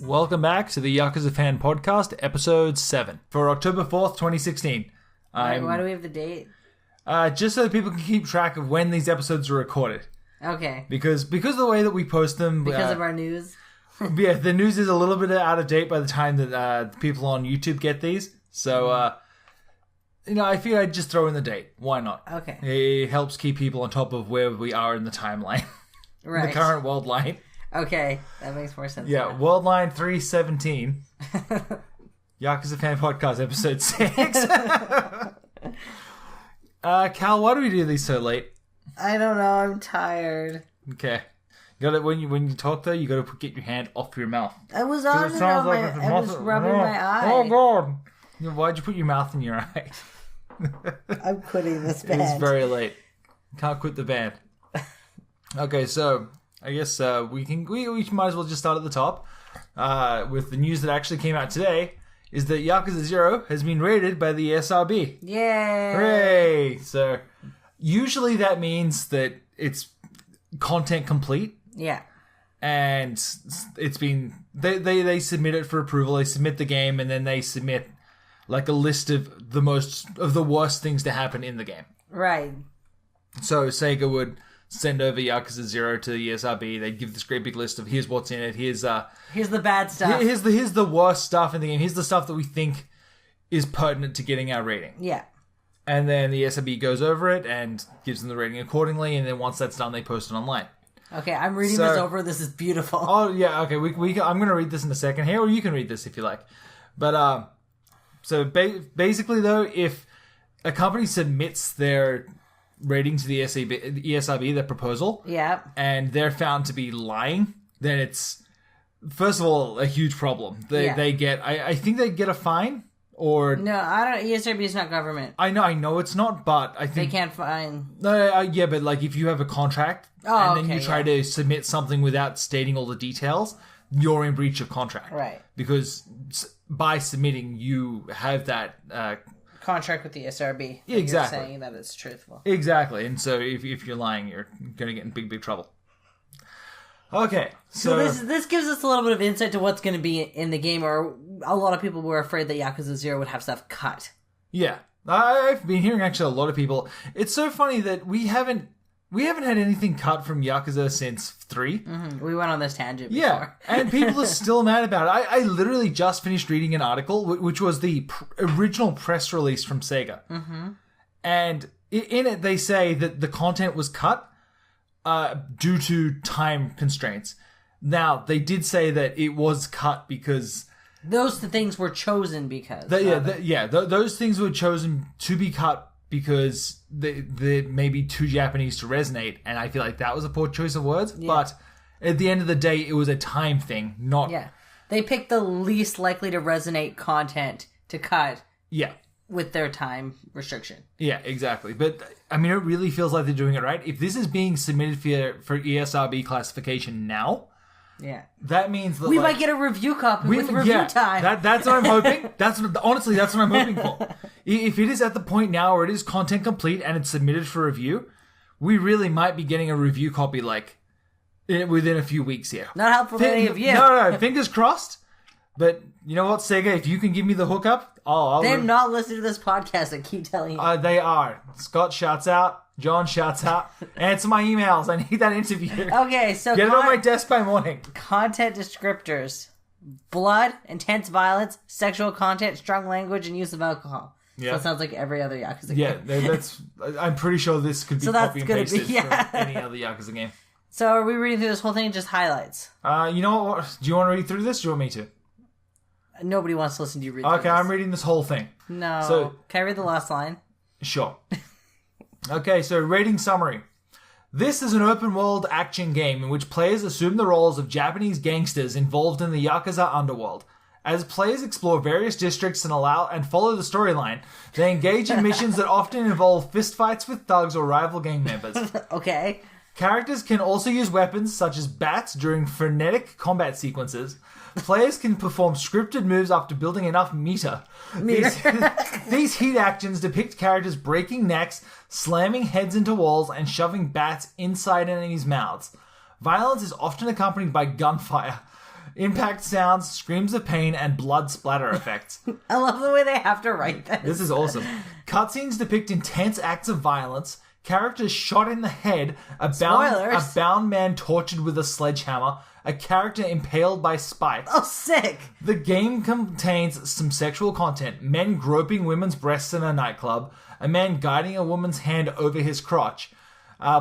Welcome back to the Yakuza Fan Podcast, Episode 7, for October 4th, 2016. Why do we have the date? Just so that people can keep track of when these episodes are recorded. Okay. Because of the way that we post them... Because of our news? Yeah, the news is a little bit out of date by the time that people on YouTube get these. So, I feel I'd just throw in the date. Why not? Okay. It helps keep people on top of where we are in the timeline. Right. The current world line. Okay, that makes more sense. Yeah, now. World Line 317. Yakuza Fan Podcast, Episode 6. Cal, why do we do these so late? I don't know, I'm tired. Okay. When you talk, though, you got to get your hand off your mouth. I was on it on my... I was rubbing my eye. Oh, God. Why'd you put your mouth in your eye? I'm quitting this band. It's very late. Can't quit the band. Okay, so... I guess we might as well just start at the top with the news that actually came out today is that Yakuza 0 has been rated by the ESRB. Yay! Hooray! So usually that means that it's content complete. Yeah. And it's been they submit it for approval. They submit the game and then they submit like a list of the worst things to happen in the game. Right. So Sega would send over Yakuza 0 to the ESRB. They'd give this great big list of here's what's in it. Here's the bad stuff. Here's the worst stuff in the game. Here's the stuff that we think is pertinent to getting our rating. Yeah. And then the ESRB goes over it and gives them the rating accordingly. And then once that's done, they post it online. Okay, I'm reading this over. This is beautiful. Oh yeah, okay. I'm going to read this in a second here, or you can read this if you like. But so basically though, if a company submits their rating to the ESRB, their proposal, yeah, and they're found to be lying, then it's, first of all, a huge problem. They get, I think they get a fine, or... No, I don't, ESRB is not government. I know it's not, but I think... They can't fine... yeah, but like if you have a contract, and then you try to submit something without stating all the details, you're in breach of contract. Right. Because by submitting, you have that... contract with the ESRB. Exactly. You're saying that it's truthful. Exactly. And so if you're lying, you're going to get in big trouble. Okay. So this gives us a little bit of insight to what's going to be in the game, or a lot of people were afraid that Yakuza 0 would have stuff cut. Yeah. I've been hearing actually a lot of people. It's so funny that we haven't had anything cut from Yakuza since 3. Mm-hmm. We went on this tangent before. Yeah, and people are still mad about it. I literally just finished reading an article, which was the original press release from Sega. Mm-hmm. And in it, they say that the content was cut due to time constraints. Now, they did say that it was cut because... Those things were chosen because... Those things were chosen to be cut because they may be too Japanese to resonate, and I feel like that was a poor choice of words. Yeah. But at the end of the day, it was a time thing, not... Yeah. They picked the least likely to resonate content to cut. Yeah. With their time restriction. Yeah, exactly. But, I mean, it really feels like they're doing it right. If this is being submitted for ESRB classification now... Yeah, that means that we might get a review copy with review time. That's what I'm hoping. Honestly, that's what I'm hoping for. If it is at the point now where it is content complete and it's submitted for review, we really might be getting a review copy within a few weeks here. Not helpful for any of you. No, fingers crossed. But you know what, Sega? If you can give me the hookup, they're not listening to this podcast. I keep telling you. They are. Scott shouts out. John shouts out. Answer my emails. I need that interview. Okay, so get it on my desk by morning. Content descriptors: blood, intense violence, sexual content, strong language, and use of alcohol. Yeah, so it sounds like every other Yakuza game. Yeah, that's. I'm pretty sure this could be copy and pasted from any other Yakuza game. So, are we reading through this whole thing? Just highlights. You know what? Do you want to read through this? Or do you want me to? Nobody wants to listen to you read. Okay, I'm reading this whole thing. No. So, can I read the last line? Sure. Okay, so rating summary. This is an open-world action game in which players assume the roles of Japanese gangsters involved in the Yakuza underworld. As players explore various districts and follow the storyline, they engage in missions that often involve fistfights with thugs or rival gang members. Okay. Characters can also use weapons such as bats during frenetic combat sequences. Players can perform scripted moves after building enough meter. These heat actions depict characters breaking necks, slamming heads into walls, and shoving bats inside enemies' mouths. Violence is often accompanied by gunfire. impact sounds, screams of pain, and blood splatter effects. I love the way they have to write this. This is awesome. Cutscenes depict intense acts of violence, characters shot in the head, a bound man tortured with a sledgehammer, a character impaled by spikes. Oh, sick! The game contains some sexual content, men groping women's breasts in a nightclub, a man guiding a woman's hand over his crotch.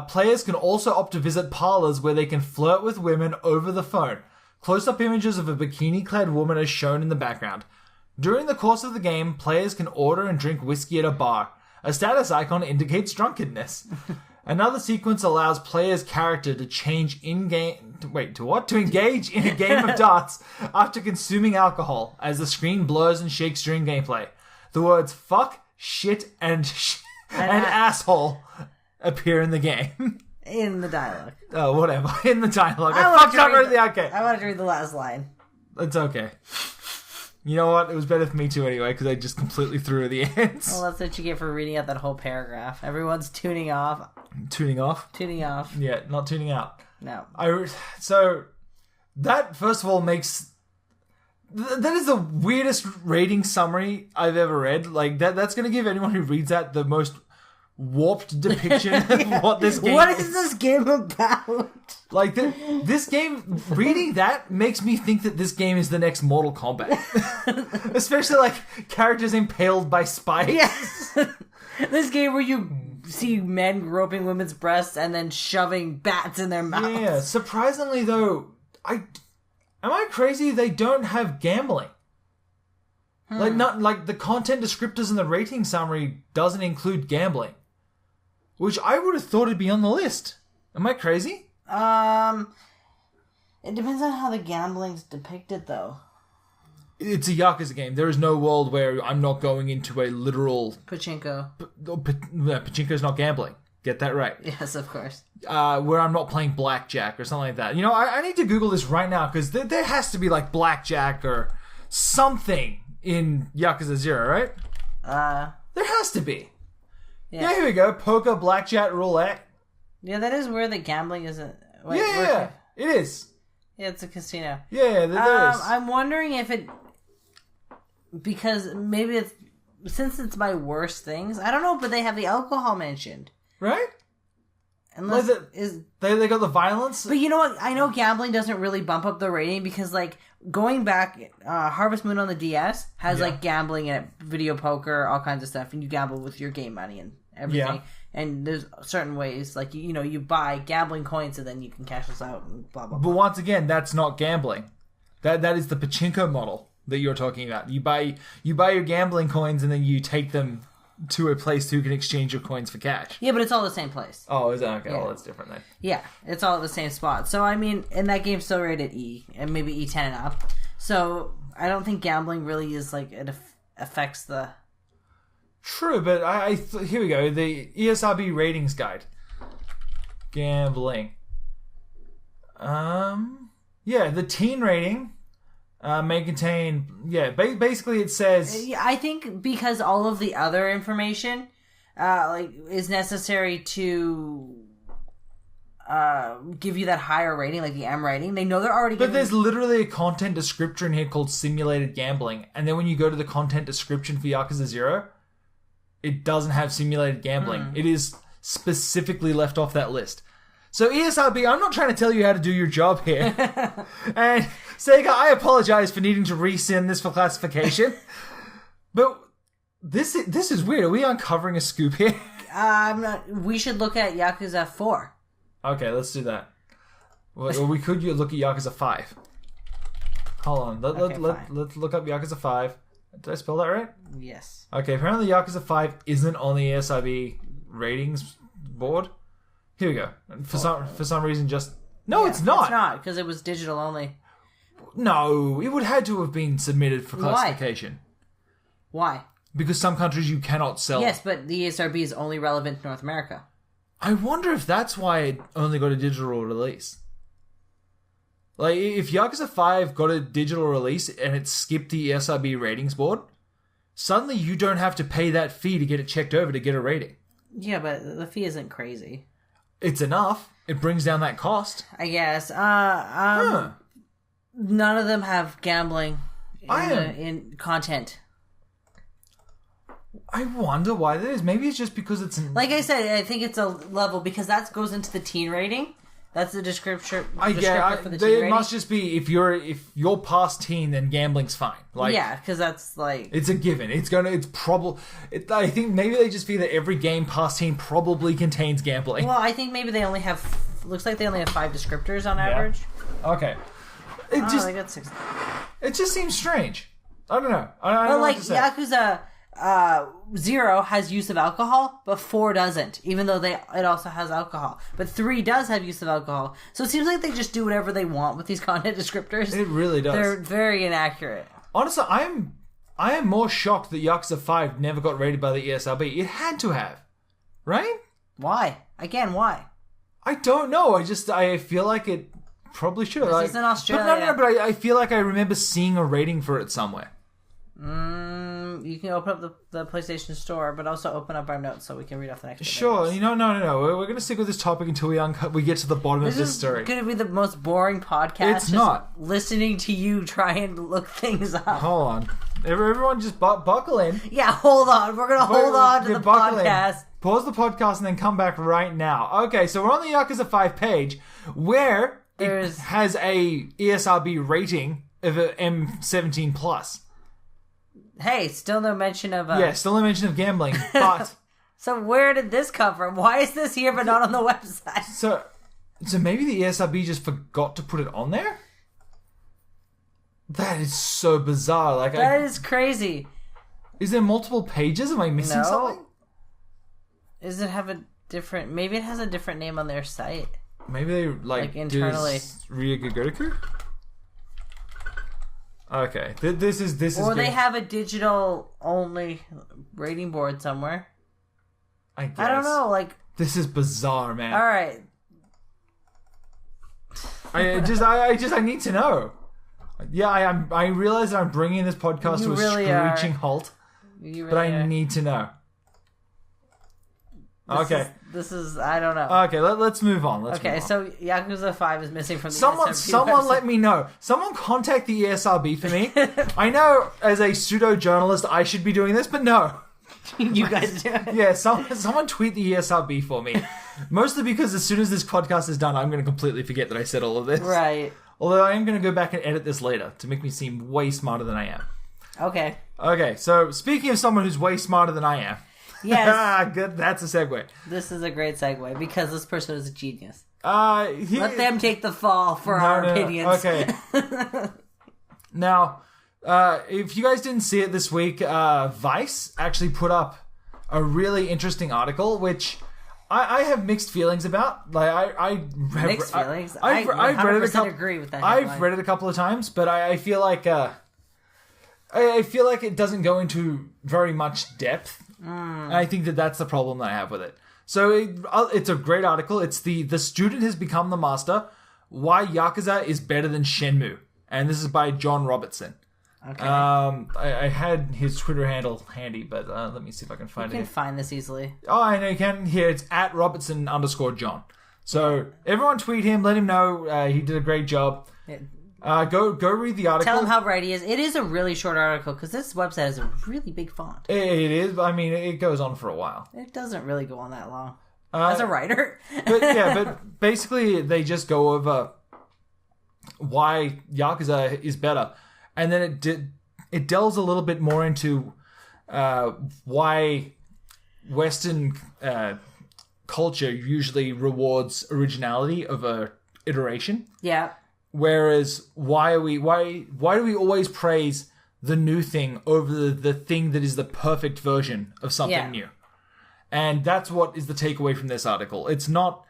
Players can also opt to visit parlors where they can flirt with women over the phone. Close-up images of a bikini-clad woman are shown in the background. During the course of the game, players can order and drink whiskey at a bar. A status icon indicates drunkenness. Another sequence allows players' character to change in-game... Wait, to what? To engage in a game of darts after consuming alcohol as the screen blurs and shakes during gameplay. The words fuck, shit, and asshole appear in the game. In the dialogue. Oh, whatever. In the dialogue. I want to read the last line. It's okay. You know what? It was better for me too anyway, because I just completely threw the ends. Well, that's what you get for reading out that whole paragraph. Everyone's tuning off. Tuning off? Tuning off. Yeah, not tuning out. No. So, that, first of all, makes... That is the weirdest rating summary I've ever read. Like, that's going to give anyone who reads that the most warped depiction of what this game is. What is this game about? Like, this game, reading that makes me think that this game is the next Mortal Kombat. Especially, like, characters impaled by spikes. Yes. This game where you see men groping women's breasts and then shoving bats in their mouths. Yeah, surprisingly, though, am I crazy? They don't have gambling. Like, not like the content descriptors in the rating summary doesn't include gambling. Which I would have thought it'd be on the list. Am I crazy? It depends on how the gambling's depicted, though. It's a Yakuza game. There is no world where I'm not going into a literal... Pachinko. Pachinko's not gambling. Get that right. Yes, of course. Where I'm not playing blackjack or something like that. You know, I need to Google this right now, because there has to be, like, blackjack or something in Yakuza 0, right? There has to be. Yeah, here we go. Poker, blackjack, roulette. Yeah, that is weird that gambling isn't... Wait, yeah, it is. Yeah, it's a casino. Yeah, there is. I'm wondering if it... Because maybe it's... Since it's my worst things, I don't know, but they have the alcohol mentioned. Right? Unless they got the violence. But you know what? I know gambling doesn't really bump up the rating because, like, going back, Harvest Moon on the DS has, like, gambling in it, video poker, all kinds of stuff, and you gamble with your game money and everything. Yeah. And there's certain ways, like, you know, you buy gambling coins and then you can cash this out and blah, blah, blah. But once again, that's not gambling. That is the pachinko model that you're talking about. You buy your gambling coins and then you take them to a place you can exchange your coins for cash. Yeah, but it's all the same place. Oh, is that okay? Yeah. Well, that's different then. Yeah, it's all at the same spot. So, I mean, and that game's still rated E, and maybe E10 and up. So, I don't think gambling really is, like, it affects the... True, but here we go. The ESRB ratings guide. Gambling. Yeah, the teen rating... may contain, basically it says... I think because all of the other information, is necessary to give you that higher rating, like the M rating. They know they're already giving... But there's literally a content descriptor in here called simulated gambling, and then when you go to the content description for Yakuza 0, it doesn't have simulated gambling. It is specifically left off that list. So ESRB, I'm not trying to tell you how to do your job here. And Sega, I apologize for needing to resend this for classification. But this is weird. Are we uncovering a scoop here? We should look at Yakuza 4. Okay, let's do that. Or we could look at Yakuza 5. Hold on. Let's look up Yakuza 5. Did I spell that right? Yes. Okay, apparently Yakuza 5 isn't on the ESRB ratings board. Here we go. For some reason, just... No, it's not. It's not, because it was digital only. No, it would have had to have been submitted for classification. Why? Because some countries you cannot sell. Yes, but the ESRB is only relevant to North America. I wonder if that's why it only got a digital release. Like, if Yakuza 5 got a digital release and it skipped the ESRB ratings board, suddenly you don't have to pay that fee to get it checked over to get a rating. Yeah, but the fee isn't crazy. It's enough. It brings down that cost. I guess. None of them have gambling in content. I wonder why that is. Maybe it's just because it's... Like I said, I think it's a level because that goes into the teen rating. That's the description for the teen rating. It must just be if you're past teen, then gambling's fine. Like, yeah, because that's like... It's a given. I think maybe they just feel that every game past teen probably contains gambling. Well, I think maybe they only have... Looks like they only have 5 descriptors on average. Okay. They got 6. It just seems strange. I don't know. I don't know what to say. Yakuza 0 has use of alcohol, but 4 doesn't, even though it also has alcohol. But 3 does have use of alcohol. So it seems like they just do whatever they want with these content descriptors. It really does. They're very inaccurate. Honestly, I am more shocked that Yakuza 5 never got rated by the ESRB. It had to have. Right? Why? Again, why? I don't know. I feel like it probably should have. This is in Australia. But I feel like I remember seeing a rating for it somewhere. You can open up the PlayStation Store, but also open up our notes so we can read off the next. Sure, no. We're going to stick with this topic until we get to the bottom of this story. This is going to be the most boring podcast. It's not. Listening to you try and look things up. Hold on, everyone, just buckle in. Yeah, hold on. We're going to hold on to the podcast. Pause the podcast and then come back right now. Okay, so we're on the Yakuza 5 page where it has a ESRB rating of a M17 plus. Hey, still no mention of... still no mention of gambling, but... So where did this come from? Why is this here but not on the website? So maybe the ESRB just forgot to put it on there? That is so bizarre. That is crazy. Is there multiple pages? Am I missing something? Does it have a different... Maybe it has a different name on their site. Maybe they, internally. Ryugagotoku? Okay, this is. Or they have a digital only rating board somewhere. I guess. I don't know. This is bizarre, man. All right. I need to know. Yeah, I realize that I'm bringing this podcast to a screeching halt, but I need to know. This is I don't know. Okay, let's move on. So Yakuza 5 is missing from the Someone website. let me know. Someone contact the ESRB for me. I know as a pseudo-journalist I should be doing this, but no. You guys do it. Yeah, someone tweet the ESRB for me. Mostly because as soon as this podcast is done, I'm going to completely forget that I said all of this. Right. Although I am going to go back and edit this later to make me seem way smarter than I am. Okay, so speaking of someone who's way smarter than I am. Yes. Good. That's a segue. This is a great segue because this person is a genius. Let them take the fall for our opinions. Okay. Now, if you guys didn't see it this week, Vice actually put up a really interesting article, which I have mixed feelings about. Mixed feelings. I've read it agree with that headline. I've read it a couple of times, but I feel like it doesn't go into very much depth. And I think that's the problem that I have with it. So it's a great article. It's the student has become the master. Why Yakuza is better than Shenmue, and this is by John Robertson. Okay. I had his Twitter handle handy, but let me see if I can find it. You can find this easily. Oh, I know you can. Here, it's at Robertson_John. So everyone tweet him, let him know he did a great job. Go read the article. Tell him how right he is. It is a really short article because this website has a really big font. It is. I mean, it goes on for a while. It doesn't really go on that long. As a writer. but basically they just go over why Yakuza is better. And then it delves a little bit more into why Western culture usually rewards originality over iteration. Yeah. Whereas why do we always praise the new thing over the thing that is the perfect version of something new? And that's what is the takeaway from this article. It's not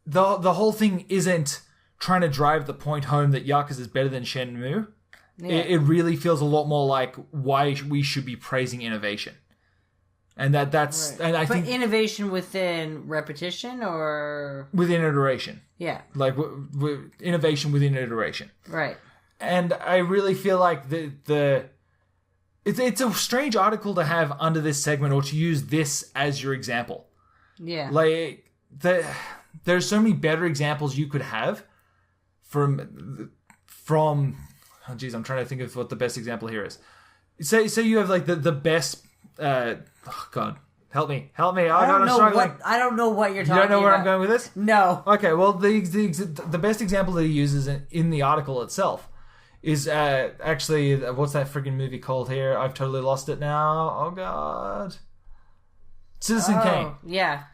the whole thing isn't trying to drive the point home that Yakuza is better than Shenmue. Yeah. It really feels a lot more like why we should be praising innovation. And that's right. And I think innovation within repetition or within iteration. Yeah. Like innovation within iteration. Right. And I really feel like it's a strange article to have under this segment or to use this as your example. Yeah. Like there's so many better examples you could have from from... Oh, geez, I'm trying to think of what the best example here is. Say you have like the best... oh, God. Help me. I don't know what you're talking about. You don't know where I'm going with this? No. Okay, well, the best example that he uses in the article itself is actually... What's that freaking movie called here? I've totally lost it now. Oh, God. Citizen Kane. Yeah.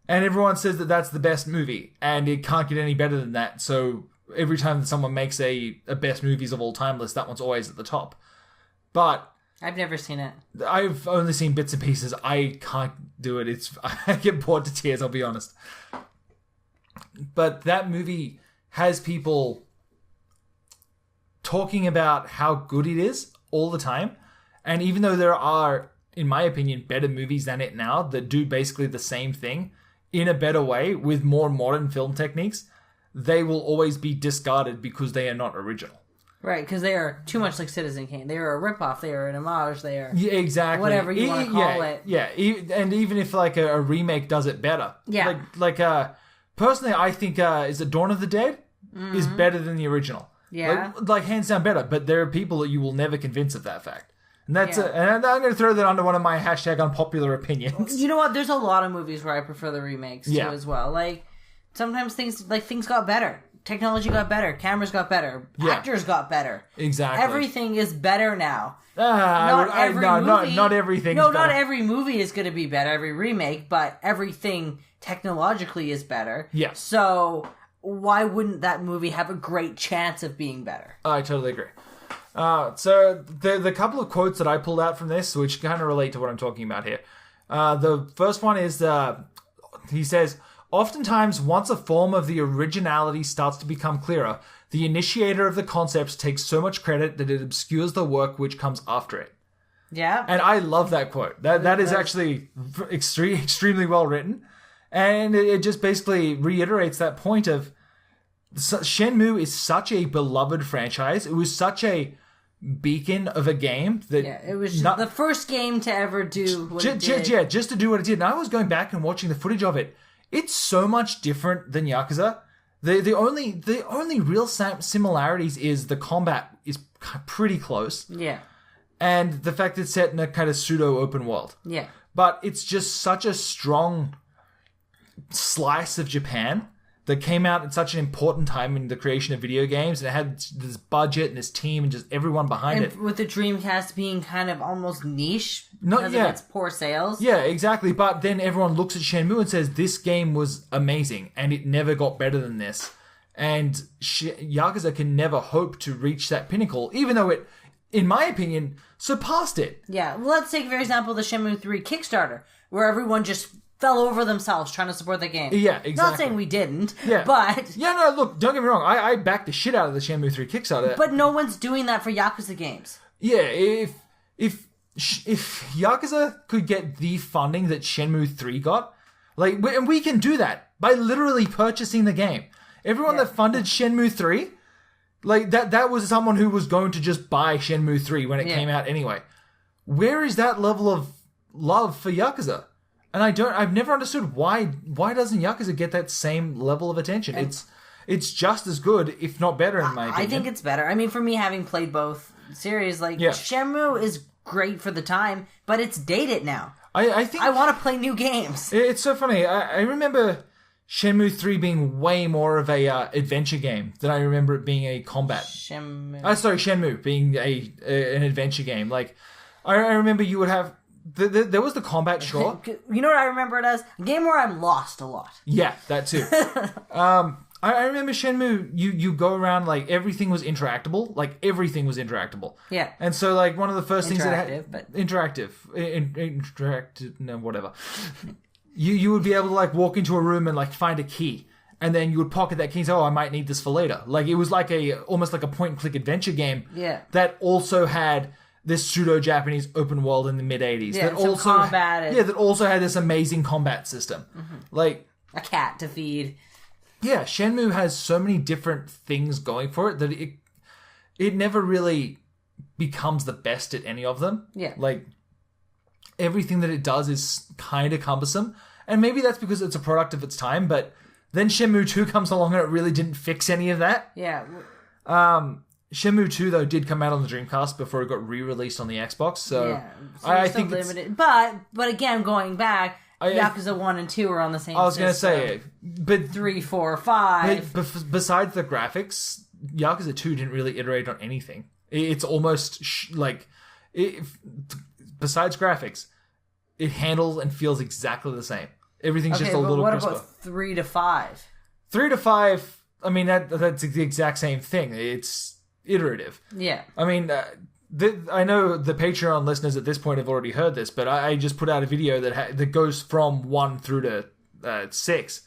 And everyone says that that's the best movie, and it can't get any better than that. So every time that someone makes a best movies of all time list, that one's always at the top. But I've never seen it. I've only seen bits and pieces. I can't do it. I get bored to tears, I'll be honest. But that movie has people talking about how good it is all the time. And even though there are, in my opinion, better movies than it now that do basically the same thing in a better way with more modern film techniques, they will always be discarded because they are not original. Right, because they are too much like Citizen Kane. They are a ripoff. They are an homage. They are exactly whatever you want to call it. Yeah, and even if like a remake does it better, personally, I think is it Dawn of the Dead is better than the original. Yeah, like hands down better. But there are people that you will never convince of that fact. And that's and I'm going to throw that under one of my hashtag unpopular opinions. You know what? There's a lot of movies where I prefer the remakes too as well. Like sometimes things got better. Technology got better. Cameras got better. Actors got better. Exactly. Everything is better now. Not everything. No, not every movie is going to be better. Every remake, but everything technologically is better. Yeah. So why wouldn't that movie have a great chance of being better? I totally agree. So the couple of quotes that I pulled out from this, which kind of relate to what I'm talking about here. The first one is, he says, oftentimes once a form of the originality starts to become clearer, the initiator of the concepts takes so much credit that it obscures the work which comes after it. Yeah. And I love that quote. That is actually extremely well written. And it just basically reiterates that point of Shenmue is such a beloved franchise. It was such a beacon of a game that it was the first game to ever do what it did. Yeah, just to do what it did. And I was going back and watching the footage of it. It's so much different than Yakuza. The only real similarities is the combat is pretty close. Yeah. And the fact it's set in a kind of pseudo open world. Yeah. But it's just such a strong slice of Japan that came out at such an important time in the creation of video games. And it had this budget and this team and just everyone behind it. With the Dreamcast being kind of almost niche because of its poor sales. Yeah, exactly. But then everyone looks at Shenmue and says, this game was amazing and it never got better than this. And Yakuza can never hope to reach that pinnacle, even though it, in my opinion, surpassed it. Yeah, well, let's take, for example, the Shenmue 3 Kickstarter, where everyone just fell over themselves trying to support the game. Yeah, exactly. Not saying we didn't, but... Yeah, no, look, don't get me wrong. I backed the shit out of the Shenmue 3 Kickstarter. But no one's doing that for Yakuza games. Yeah, if Yakuza could get the funding that Shenmue 3 got, and we can do that by literally purchasing the game. Everyone that funded Shenmue 3, that was someone who was going to just buy Shenmue 3 when it came out anyway. Where is that level of love for Yakuza? And I've never understood why doesn't Yakuza get that same level of attention? It's just as good, if not better, in my opinion. I think it's better. I mean, for me, having played both series, Shenmue is great for the time, but it's dated now. I think I want to play new games. It's so funny. I remember Shenmue 3 being way more of a adventure game than I remember it being a combat. Shenmue being an adventure game. I remember you would have... There was the combat, sure. You know what I remember it as? A game where I'm lost a lot. Yeah, that too. I remember Shenmue, you go around, everything was interactable. Everything was interactable. Yeah. And so, one of the first things that had... Interactive. No, whatever. You would be able to, walk into a room and, find a key. And then you would pocket that key and say, oh, I might need this for later. It was almost like a point-and-click adventure game. Yeah. That also had... this pseudo-Japanese open world in the mid-'80s. Yeah, combat. That also had this amazing combat system. Mm-hmm. A cat to feed. Yeah, Shenmue has so many different things going for it that it never really becomes the best at any of them. Yeah. Everything that it does is kind of cumbersome. And maybe that's because it's a product of its time, but then Shenmue 2 comes along and it really didn't fix any of that. Yeah. Shenmue 2, though, did come out on the Dreamcast before it got re-released on the Xbox, so I think limited. But again, going back, Yakuza 1 and 2 are on the same system. I was going to say, but 3, 4, 5. But besides the graphics, Yakuza 2 didn't really iterate on anything. It's almost besides graphics, it handles and feels exactly the same. Everything's just a little crisper. What about 3 to 5? 3 to 5, I mean, that's the exact same thing. It's iterative. Yeah. I mean, I know the Patreon listeners at this point have already heard this, but I just put out a video that goes from 1 through to 6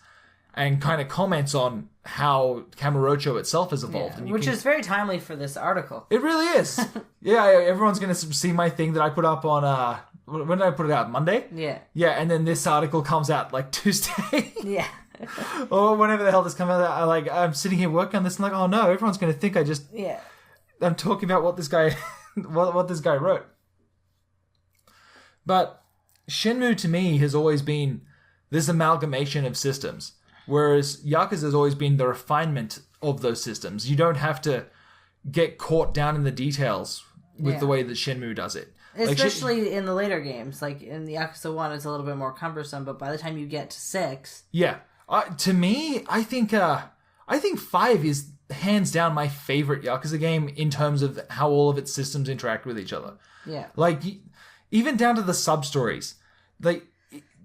and kind of comments on how Kamurocho itself has evolved. Yeah, which is very timely for this article. It really is. Yeah, everyone's going to see my thing that I put up on... when did I put it out? Monday? Yeah. Yeah, and then this article comes out like Tuesday. Yeah. Or whenever the hell this comes out, I'm sitting here working on this and oh no, everyone's going to think I just... Yeah. I'm talking about what this guy... what this guy wrote. But Shenmue to me has always been this amalgamation of systems, whereas Yakuza has always been the refinement of those systems. You don't have to get caught down in the details with the way that Shenmue does it. Especially in the later games. Like in the Yakuza 1, it's a little bit more cumbersome, but by the time you get to 6... Yeah. To me, I think 5 is hands down my favorite Yakuza game in terms of how all of its systems interact with each other. Yeah. Like, even down to the sub-stories. Like,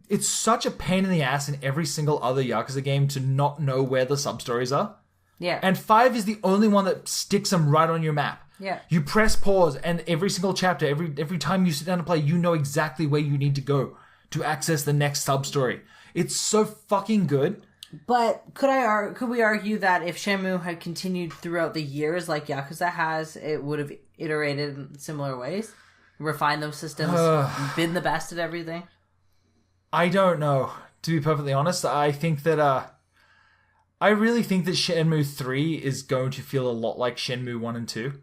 it's such a pain in the ass in every single other Yakuza game to not know where the sub-stories are. Yeah. And 5 is the only one that sticks them right on your map. Yeah. You press pause, and every single chapter, every time you sit down to play, you know exactly where you need to go to access the next sub-story. It's so fucking good. But could we argue that if Shenmue had continued throughout the years like Yakuza has, it would have iterated in similar ways? Refined those systems? Been the best at everything? I don't know. To be perfectly honest, I think that... I really think that Shenmue 3 is going to feel a lot like Shenmue 1 and 2.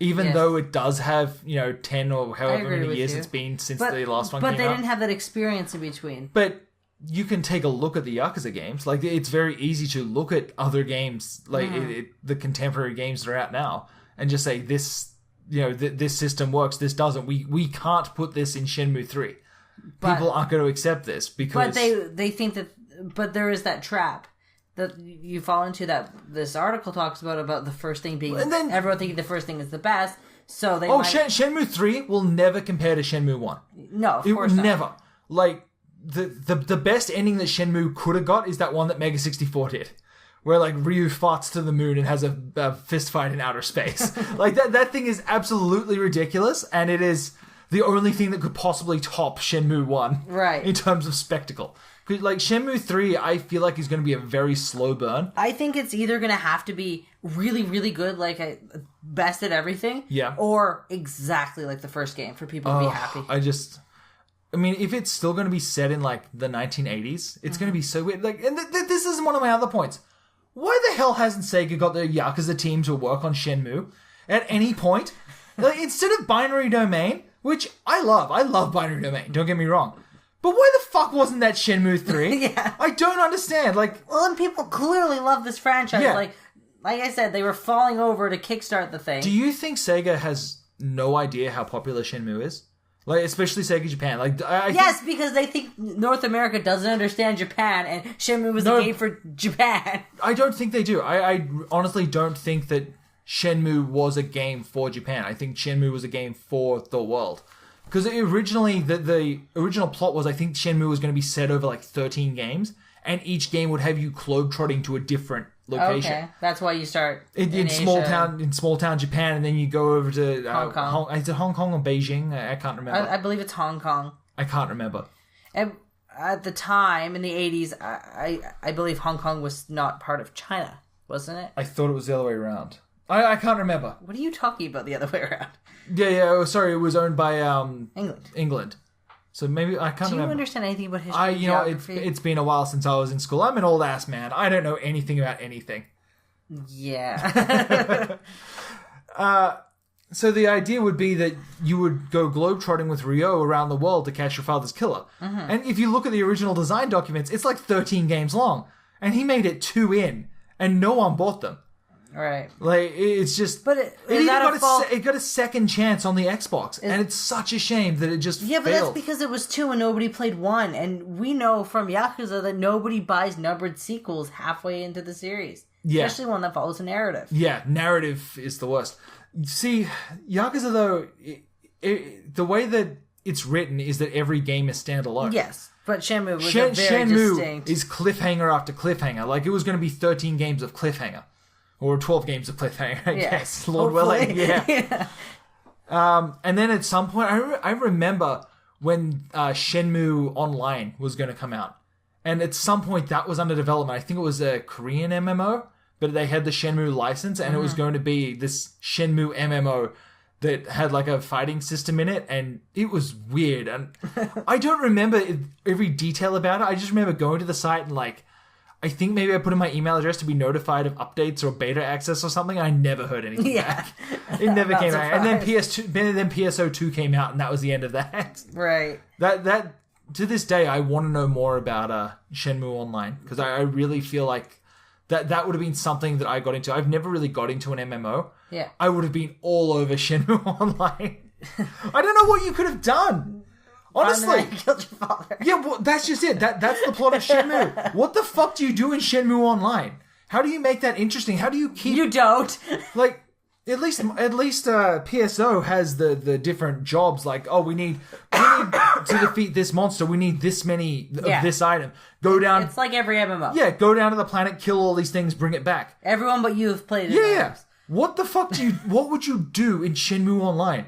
Even though it does have, 10 or however many years it's been since the last one came out. But they didn't have that experience in between. But you can take a look at the Yakuza games. Like, it's very easy to look at other games, like the contemporary games that are out now, and just say, this, this system works, this doesn't. We can't put this in Shenmue 3. People aren't going to accept this because... But they think that... But there is that trap that you fall into that this article talks about the first thing being... And then, everyone thinking the first thing is the best, so they Shenmue 3 will never compare to Shenmue 1. No, of course not. Never. Like, the best ending that Shenmue could have got is that one that Mega 64 did. Where, like, Ryu farts to the moon and has a fist fight in outer space. Like, that thing is absolutely ridiculous, and it is the only thing that could possibly top Shenmue 1. Right. In terms of spectacle. Like, Shenmue 3, I feel like is going to be a very slow burn. I think it's either going to have to be really, really good, like best at everything. Yeah. Or exactly like the first game for people to be happy. I mean, if it's still going to be set in, like, the 1980s, it's going to be so weird. Like, and this is one of my other points. Why the hell hasn't Sega got the Yakuza team to work on Shenmue at any point? Like, instead of Binary Domain, which I love Binary Domain, don't get me wrong. But why the fuck wasn't that Shenmue 3? Yeah. I don't understand. Like, well, and people clearly love this franchise. Yeah. Like I said, they were falling over to kickstart the thing. Do you think Sega has no idea how popular Shenmue is? Like, especially Sega Japan. Like, yes, because they think North America doesn't understand Japan, and Shenmue was a game for Japan. I don't think they do. I honestly don't think that Shenmue was a game for Japan. I think Shenmue was a game for the world. Because originally, the original plot was, I think Shenmue was going to be set over like 13 games, and each game would have you globetrotting to a different location. Okay, that's why you start in small town Japan, and then you go over to Hong Kong. Is it Hong Kong or Beijing? I can't remember. I believe it's Hong Kong. I can't remember. And at the time in the 80s, I believe Hong Kong was not part of China, wasn't it? I thought it was the other way around. I can't remember. What are you talking about the other way around? Yeah. Oh, sorry, it was owned by England. So maybe I can't remember. Do you understand anything about history? It's been a while since I was in school. I'm an old ass man. I don't know anything about anything. Yeah. So the idea would be that you would go globetrotting with Ryo around the world to catch your father's killer. Mm-hmm. And if you look at the original design documents, it's like 13 games long. And he made it 2 in, and no one bought them. Right. Like, it's just... But it got a second chance on the Xbox, and it's such a shame that it just failed. That's because it was 2 and nobody played 1, and we know from Yakuza that nobody buys numbered sequels halfway into the series. Yeah. Especially one that follows a narrative. Yeah, narrative is the worst. See, Yakuza, though, the way that it's written is that every game is standalone. Yes, but Shenmue was a very distinct... is cliffhanger after cliffhanger. Like, it was going to be 13 games of cliffhanger. Or 12 games of cliffhanger, I guess. Lord willing. Yeah. And then at some point, I remember when Shenmue Online was going to come out. And at some point, that was under development. I think it was a Korean MMO, but they had the Shenmue license, and it was going to be this Shenmue MMO that had like a fighting system in it, and it was weird. And I don't remember every detail about it. I just remember going to the site and like, I think maybe I put in my email address to be notified of updates or beta access or something. I never heard anything back. It never came out. And then PSO2 came out, and that was the end of that. Right. That to this day, I want to know more about Shenmue Online, because I really feel like that would have been something that I got into. I've never really got into an MMO. Yeah. I would have been all over Shenmue Online. I don't know what you could have done. Honestly, killed your father. Yeah, well, that's just it. That's the plot of Shenmue. What the fuck do you do in Shenmue Online? How do you make that interesting? How do you keep... You don't. Like, at least PSO has the different jobs. Like, oh, we need to defeat this monster. We need this many of this item. Go down... It's like every MMO. Yeah, go down to the planet, kill all these things, bring it back. Everyone but you have played it. Yeah. What the fuck what would you do in Shenmue Online?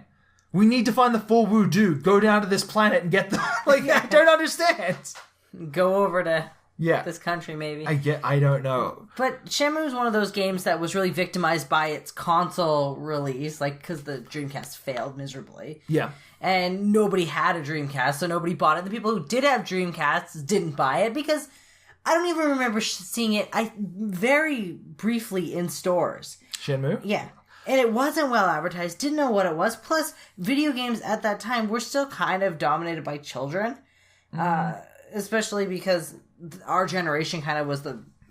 We need to find the 4 Voodoo. Go down to this planet and get the... Like, I don't understand. Go over to this country, maybe. I don't know. But Shenmue is one of those games that was really victimized by its console release, like, because the Dreamcast failed miserably. Yeah. And nobody had a Dreamcast, so nobody bought it. The people who did have Dreamcasts didn't buy it because I don't even remember seeing it very briefly in stores. Shenmue? Yeah. And it wasn't well advertised, didn't know what it was. Plus, video games at that time were still kind of dominated by children. Especially because our generation kind of was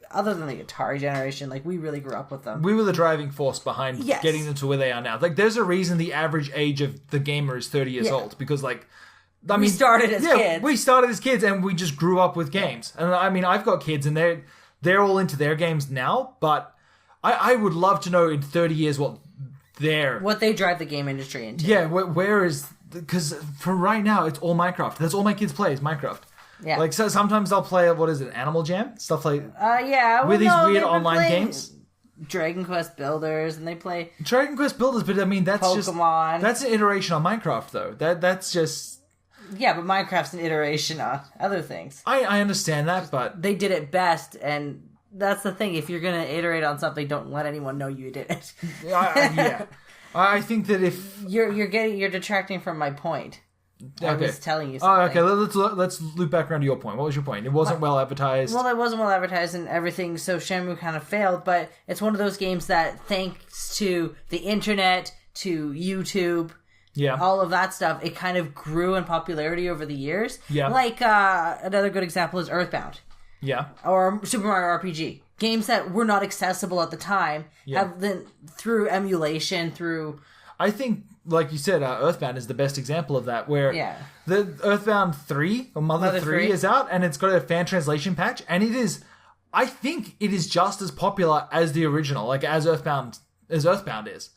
other than the Atari generation, like, we really grew up with them. We were the driving force behind getting them to where they are now. Like, there's a reason the average age of the gamer is 30 years old. Because, like... we started as kids. We started as kids, and we just grew up with games. And, I mean, I've got kids, and they're all into their games now, but I would love to know in 30 years what they drive the game industry into. Yeah, where is... Because for right now, it's all Minecraft. That's all my kids play is Minecraft. Yeah. Like, so sometimes they'll play, what is it, Animal Jam? Stuff like... with these weird online games. Dragon Quest Builders, and they play... Dragon Quest Builders, but I mean, that's Pokemon. That's an iteration on Minecraft, though. That's just... Yeah, but Minecraft's an iteration on other things. I understand that, but... They did it best, and... That's the thing. If you're going to iterate on something, don't let anyone know you did it. Yeah. I think that if... You're detracting from my point. Okay. I was telling you something. Oh, okay. Let's loop back around to your point. What was your point? It wasn't well advertised. Well, it wasn't well advertised and everything, so Shenmue kind of failed, but it's one of those games that, thanks to the internet, to YouTube... Yeah. All of that stuff, it kind of grew in popularity over the years. Yeah. Like, another good example is Earthbound. Yeah. Or Super Mario RPG. Games that were not accessible at the time have been through emulation, through... I think, like you said, Earthbound is the best example of that, where the Earthbound 3, or Mother 3 is out, and it's got a fan translation patch, and it is... I think it is just as popular as the original, like as Earthbound is.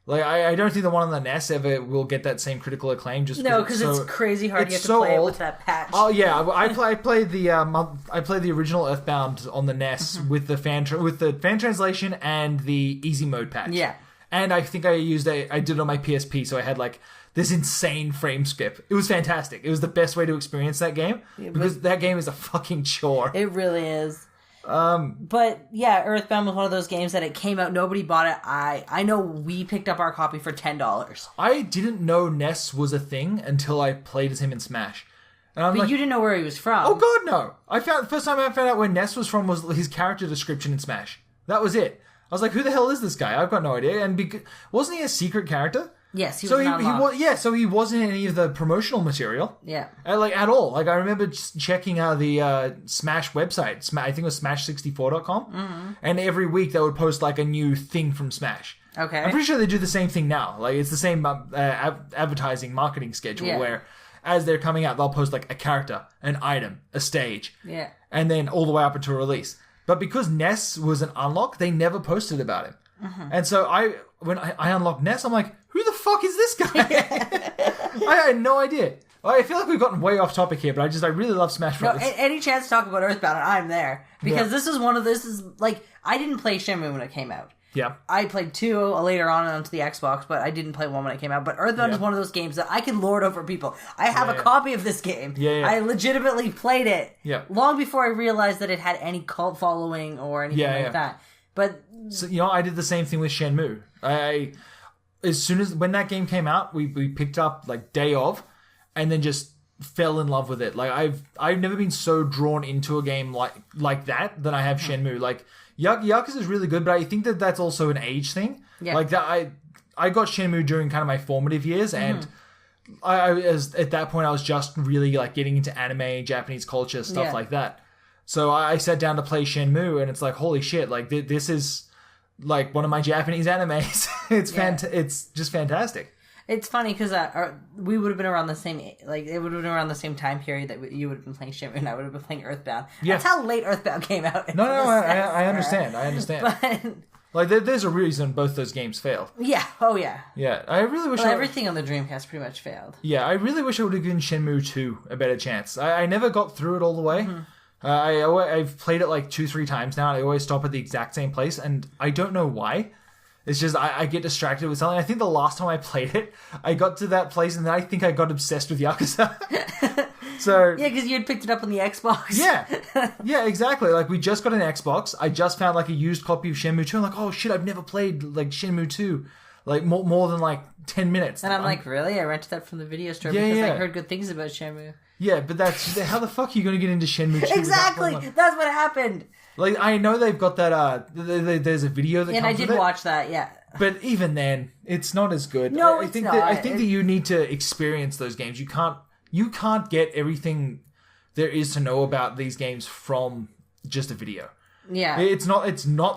Like, I don't think the one on the NES ever will get that same critical acclaim. Just because it's crazy hard. You have to play it with that patch. Oh yeah, I played the original Earthbound on the NES with the fan translation and the easy mode patch. Yeah, and I think I did it on my PSP, so I had like this insane frame skip. It was fantastic. It was the best way to experience that game because that game is a fucking chore. It really is. But yeah, Earthbound was one of those games that it came out, nobody bought it. I know we picked up our copy for $10. I didn't know Ness was a thing until I played as him in Smash. But you didn't know where he was from. Oh god, no! The first time I found out where Ness was from was his character description in Smash. That was it. I was like, who the hell is this guy? I've got no idea. And wasn't he a secret character? Yes, he was unlocked. So he wasn't in any of the promotional material. Yeah. At all. Like, I remember just checking out the Smash website. I think it was smash64.com. Mm-hmm. And every week they would post, like, a new thing from Smash. Okay. I'm pretty sure they do the same thing now. Like, it's the same advertising marketing schedule where as they're coming out, they'll post, like, a character, an item, a stage. Yeah. And then all the way up until release. But because Ness was an unlock, they never posted about him. Mm-hmm. And so when I unlocked Ness, I'm like, who the fuck is this guy? I had no idea. I feel like we've gotten way off topic here, but I really love Smash Bros. No, any chance to talk about Earthbound, I'm there. Because this is like, I didn't play Shenmue when it came out. Yeah. I played 2 later on onto the Xbox, but I didn't play 1 when it came out. But Earthbound is one of those games that I can lord over people. I have a copy of this game. Yeah. I legitimately played it long before I realized that it had any cult following or anything like that. But so, I did the same thing with Shenmue. As soon as when that game came out, we picked up like day of, and then just fell in love with it. Like I've never been so drawn into a game like that than I have Shenmue. Like Yakuza is really good, but I think that that's also an age thing. Yeah. Like that I got Shenmue during kind of my formative years, and I was at that point I was just really like getting into anime, Japanese culture, stuff like that. So I sat down to play Shenmue, and it's like, holy shit, like this is like one of my Japanese animes. It's just fantastic. It's funny because we would have been around the same, like it would have been around the same time period that you would have been playing Shenmue, and I would have been playing Earthbound. Yeah. That's how late Earthbound came out. No, I understand. But, like there's a reason both those games failed. Yeah. Oh yeah. Yeah. I really wish. Everything on the Dreamcast pretty much failed. Yeah, I really wish I would have given Shenmue 2 a better chance. I never got through it all the way. Mm-hmm. I've played it like 2-3 times now, and I always stop at the exact same place, and I don't know why. It's just I get distracted with something. I think the last time I played it, I got to that place, and then I think I got obsessed with Yakuza. So yeah, because you had picked it up on the Xbox. Yeah, exactly. Like we just got an Xbox. I just found like a used copy of Shenmue 2. I'm like, oh shit, I've never played like Shenmue 2, like more than like 10 minutes. And I'm like, really? I rented that from the video store because I heard good things about Shenmue. Yeah, but that's how the fuck are you going to get into Shenmue 2? Exactly, that's what happened. Like I know they've got that. There's a video that. And comes I did watch that. Yeah. But even then, it's not as good. No, I think that you need to experience those games. You can't get everything there is to know about these games from just a video. Yeah. It's not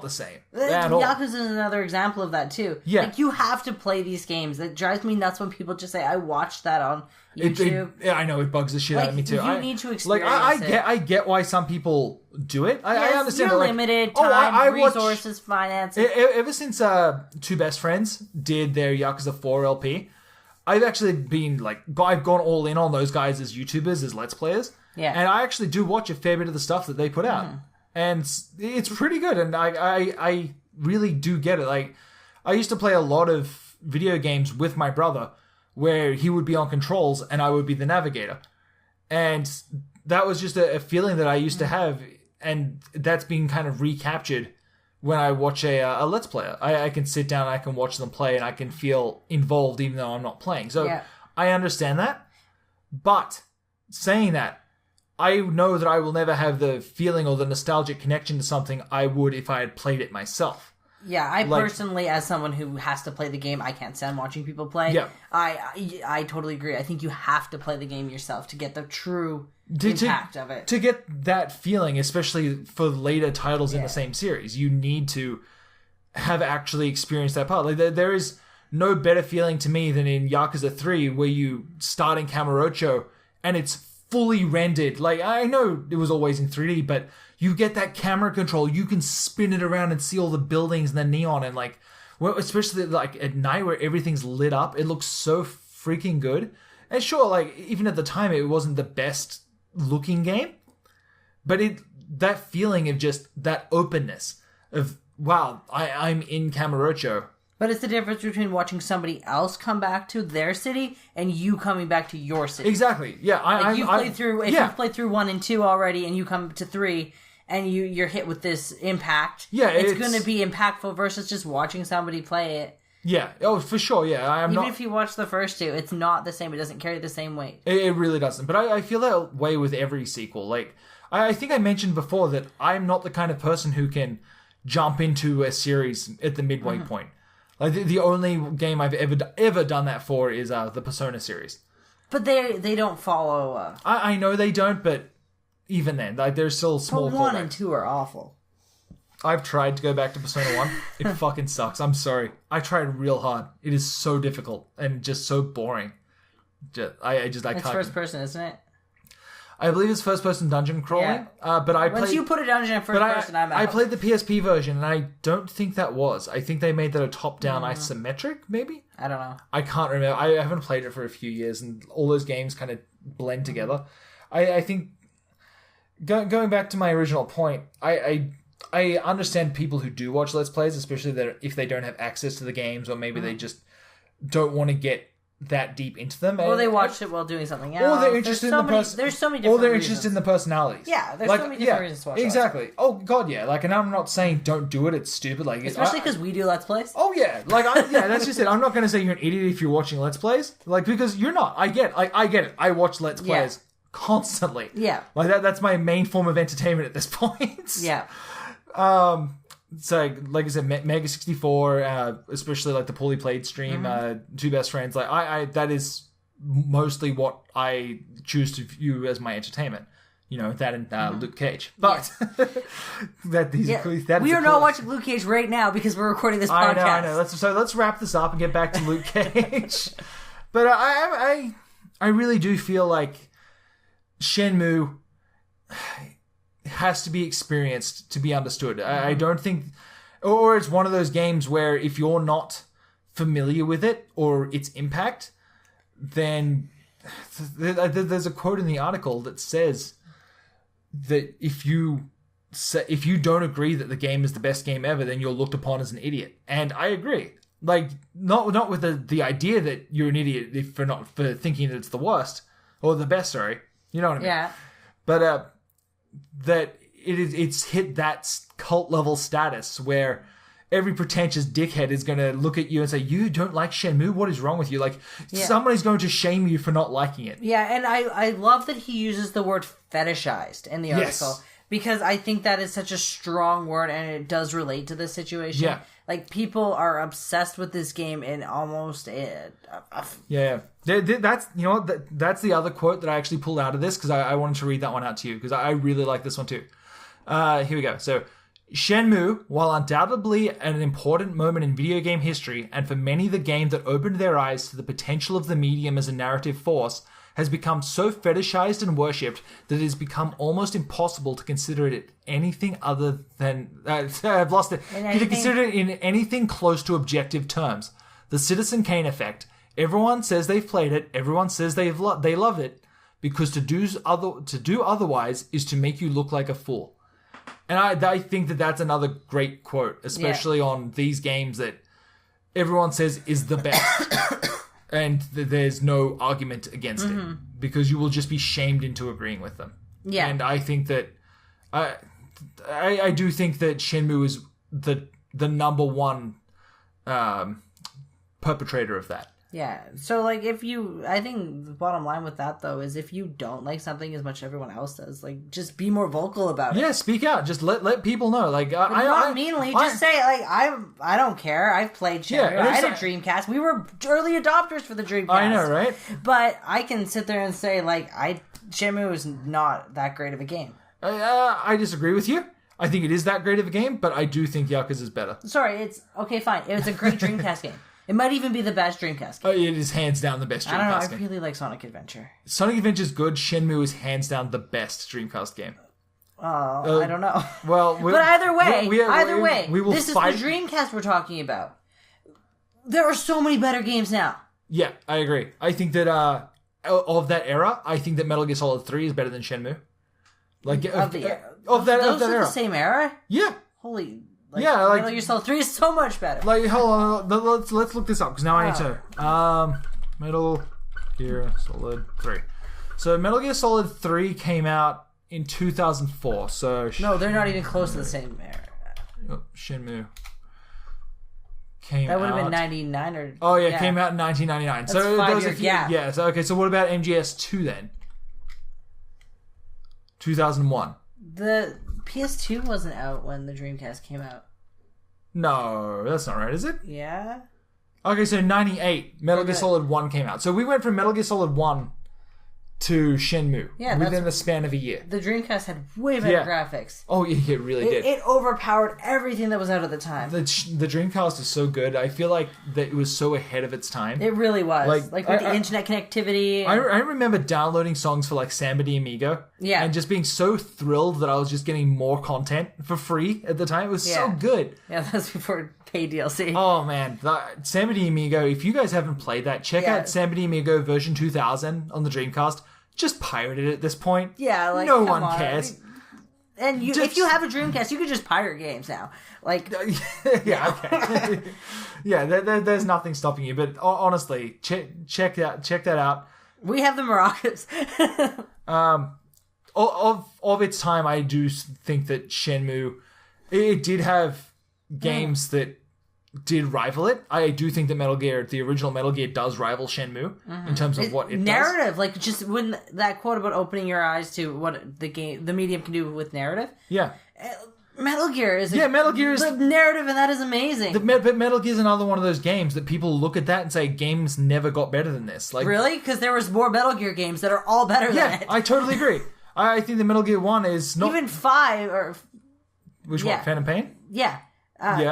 the same at all. Yakuza is another example of that too. Yeah. Like you have to play these games. It drives me nuts when people just say, I watched that on YouTube. I know, it bugs the shit out of me too. You need to experience it. I get why some people do it. I understand. You're limited time, resources, finances. Ever since Two Best Friends did their Yakuza 4 LP, I've actually been like, I've gone all in on those guys as YouTubers, as Let's Players. Yeah. And I actually do watch a fair bit of the stuff that they put out. And it's pretty good, and I really do get it. Like, I used to play a lot of video games with my brother, where he would be on controls and I would be the navigator. And that was just a feeling that I used to have, and that's been kind of recaptured when I watch a Let's Player. I can sit down, I can watch them play, and I can feel involved even though I'm not playing. So I understand that. But saying that, I know that I will never have the feeling or the nostalgic connection to something I would if I had played it myself. Yeah, I personally, as someone who has to play the game, I can't stand watching people play. Yeah. I totally agree. I think you have to play the game yourself to get the true impact of it. To get that feeling, especially for later titles in the same series, you need to have actually experienced that part. Like there is no better feeling to me than in Yakuza 3, where you start in Kamurocho and it's fully rendered. Like, I know it was always in 3D, but you get that camera control. You can spin it around and see all the buildings and the neon, and like, well, especially like at night where everything's lit up, it looks so freaking good. And sure, like even at the time, it wasn't the best looking game, but that feeling of just that openness of wow, I'm in Kamurocho. But it's the difference between watching somebody else come back to their city and you coming back to your city. Exactly. Yeah, you've played through 1 and 2 already, and you come to 3, and you're hit with this impact. Yeah, it's going to be impactful versus just watching somebody play it. Yeah. Oh, for sure. Yeah, Even if you watch the first 2, it's not the same. It doesn't carry the same weight. It really doesn't. But I feel that way with every sequel. Like I think I mentioned before that I'm not the kind of person who can jump into a series at the midway point. Like the only game I've ever done that for is the Persona series. But they don't follow. I know they don't, but even then, like there's still small. But 1 and 2 are awful. I've tried to go back to Persona 1. It fucking sucks. I'm sorry. I tried real hard. It is so difficult and just so boring. I can't. It's first person, isn't it? I believe it's first person dungeon crawling. Yeah. But once you put a dungeon in first person, I'm out. I played the PSP version, and I don't think that was. I think they made that a top down isometric, maybe. I don't know. I can't remember. I haven't played it for a few years, and all those games kind of blend together. I think going back to my original point, I understand people who do watch Let's Plays, especially if they don't have access to the games, or maybe they just don't want to get that deep into them. Or they watched it while doing something else. Or they're interested in the person. There's so many different Or they're reasons. interested in the personalities. Yeah, there's so many different reasons to watch exactly. Oh, God, yeah. Like, and I'm not saying don't do it. It's stupid. Like, especially because we do Let's Plays. Oh, yeah. Like, that's just it. I'm not going to say you're an idiot if you're watching Let's Plays. Like, because you're not. I get it. I watch Let's Plays constantly. Yeah. Like, that's my main form of entertainment at this point. Yeah. So, like I said, Mega 64, especially like the poorly played stream, Two Best Friends, like I that is mostly what I choose to view as my entertainment. You know, that and Luke Cage. But we are not watching Luke Cage right now because we're recording this podcast. I know. Let's wrap this up and get back to Luke Cage. But I really do feel like Shenmue has to be experienced to be understood. I don't think, or it's one of those games where if you're not familiar with it or its impact, then there's a quote in the article that says that if you don't agree that the game is the best game ever, then you're looked upon as an idiot. And I agree. Like, not with the idea that you're an idiot for thinking that it's the worst or the best. Sorry, you know what I mean? Yeah. But that it's hit that cult level status where every pretentious dickhead is going to look at you and say, "You don't like Shenmue? What is wrong with you?" Like, somebody's going to shame you for not liking it. Yeah, and I love that he uses the word fetishized in the article because I think that is such a strong word and it does relate to this situation. Yeah. Like, people are obsessed with this game in almost Yeah. That's, you know what, that's the other quote that I actually pulled out of this because I wanted to read that one out to you because I really like this one too. Here we go. So, Shenmue, while undoubtedly an important moment in video game history, and for many the game that opened their eyes to the potential of the medium as a narrative force, has become so fetishized and worshipped that it has become almost impossible to consider it anything other than... I've lost it. To consider it in anything close to objective terms. The Citizen Kane effect. Everyone says they've played it. Everyone says they love it. Because to do otherwise is to make you look like a fool. And I think that that's another great quote, especially on these games that everyone says is the best. And there's no argument against it. Because you will just be shamed into agreeing with them. Yeah. And I think that... I do think that Shenmue is the number one perpetrator of that. Yeah. So, like, I think the bottom line with that, though, is if you don't like something as much as everyone else does, like, just be more vocal about it. Yeah, speak out. Just let people know. Like, not meanly. Just say, like, I don't care. I've played Shenmue. I had a Dreamcast. We were early adopters for the Dreamcast. I know, right? But I can sit there and say, like, Shenmue is not that great of a game. I disagree with you. I think it is that great of a game, but I do think Yakuza is better. Sorry, it's... Okay, fine. It's a great Dreamcast game. It might even be the best Dreamcast game. It is hands down the best Dreamcast game. I don't know, I really like Sonic Adventure. Sonic Adventure is good. Shenmue is hands down the best Dreamcast game. I don't know. Well, but either way, we will this fight. Is the Dreamcast we're talking about. There are so many better games now. Yeah, I agree. I think that of that era, I think that Metal Gear Solid 3 is better than Shenmue. Like of that era. Those are the same era? Yeah. Holy. Like, Metal Gear Solid 3 is so much better. Like, hold on, let's look this up because now I need to. Metal Gear Solid 3. So Metal Gear Solid 3 came out in 2004. So no, they're not even close to the same era. Oh, Shenmue came. That would have been 99 or. Oh yeah, came out in 1999. That's so 5 years gap. Yeah. So okay. So what about MGS2 then? 2001. The PS2 wasn't out when the Dreamcast came out. No, that's not right, is it? Yeah. Okay, so 98, Metal Gear Solid 1 came out. So we went from Metal Gear Solid 1 to Shenmue within the span of a year. The Dreamcast had way better graphics. Oh, yeah, it really did. It overpowered everything that was out at the time. The Dreamcast is so good. I feel like that it was so ahead of its time. It really was. Like with the internet connectivity. I remember downloading songs for like Samba de Amigo. Yeah. And just being so thrilled that I was just getting more content for free at the time. It was so good. Yeah, that was before paid DLC. Oh, man. Samba de Amigo, if you guys haven't played that, check out Samba de Amigo version 2000 on the Dreamcast. Just pirate it at this point. Yeah, like, no one cares. And if you have a Dreamcast, you can just pirate games now. Like, yeah, okay. Yeah, there's nothing stopping you. But honestly, check that out. We have the maracas. Of its time, I do think that Shenmue, it did have games that did rival it. I do think that the original Metal Gear does rival Shenmue in terms of what it narrative, does. like just when that quote about opening your eyes to what the medium can do with narrative. Yeah. Metal Gear is Metal Gear is the narrative, and that is amazing. But Metal Gear is another one of those games that people look at that and say games never got better than this. Like, really? Because there was more Metal Gear games that are all better than it. Yeah, I totally agree. I think the Metal Gear 1 is not even 5 or which one? Phantom Pain? Yeah.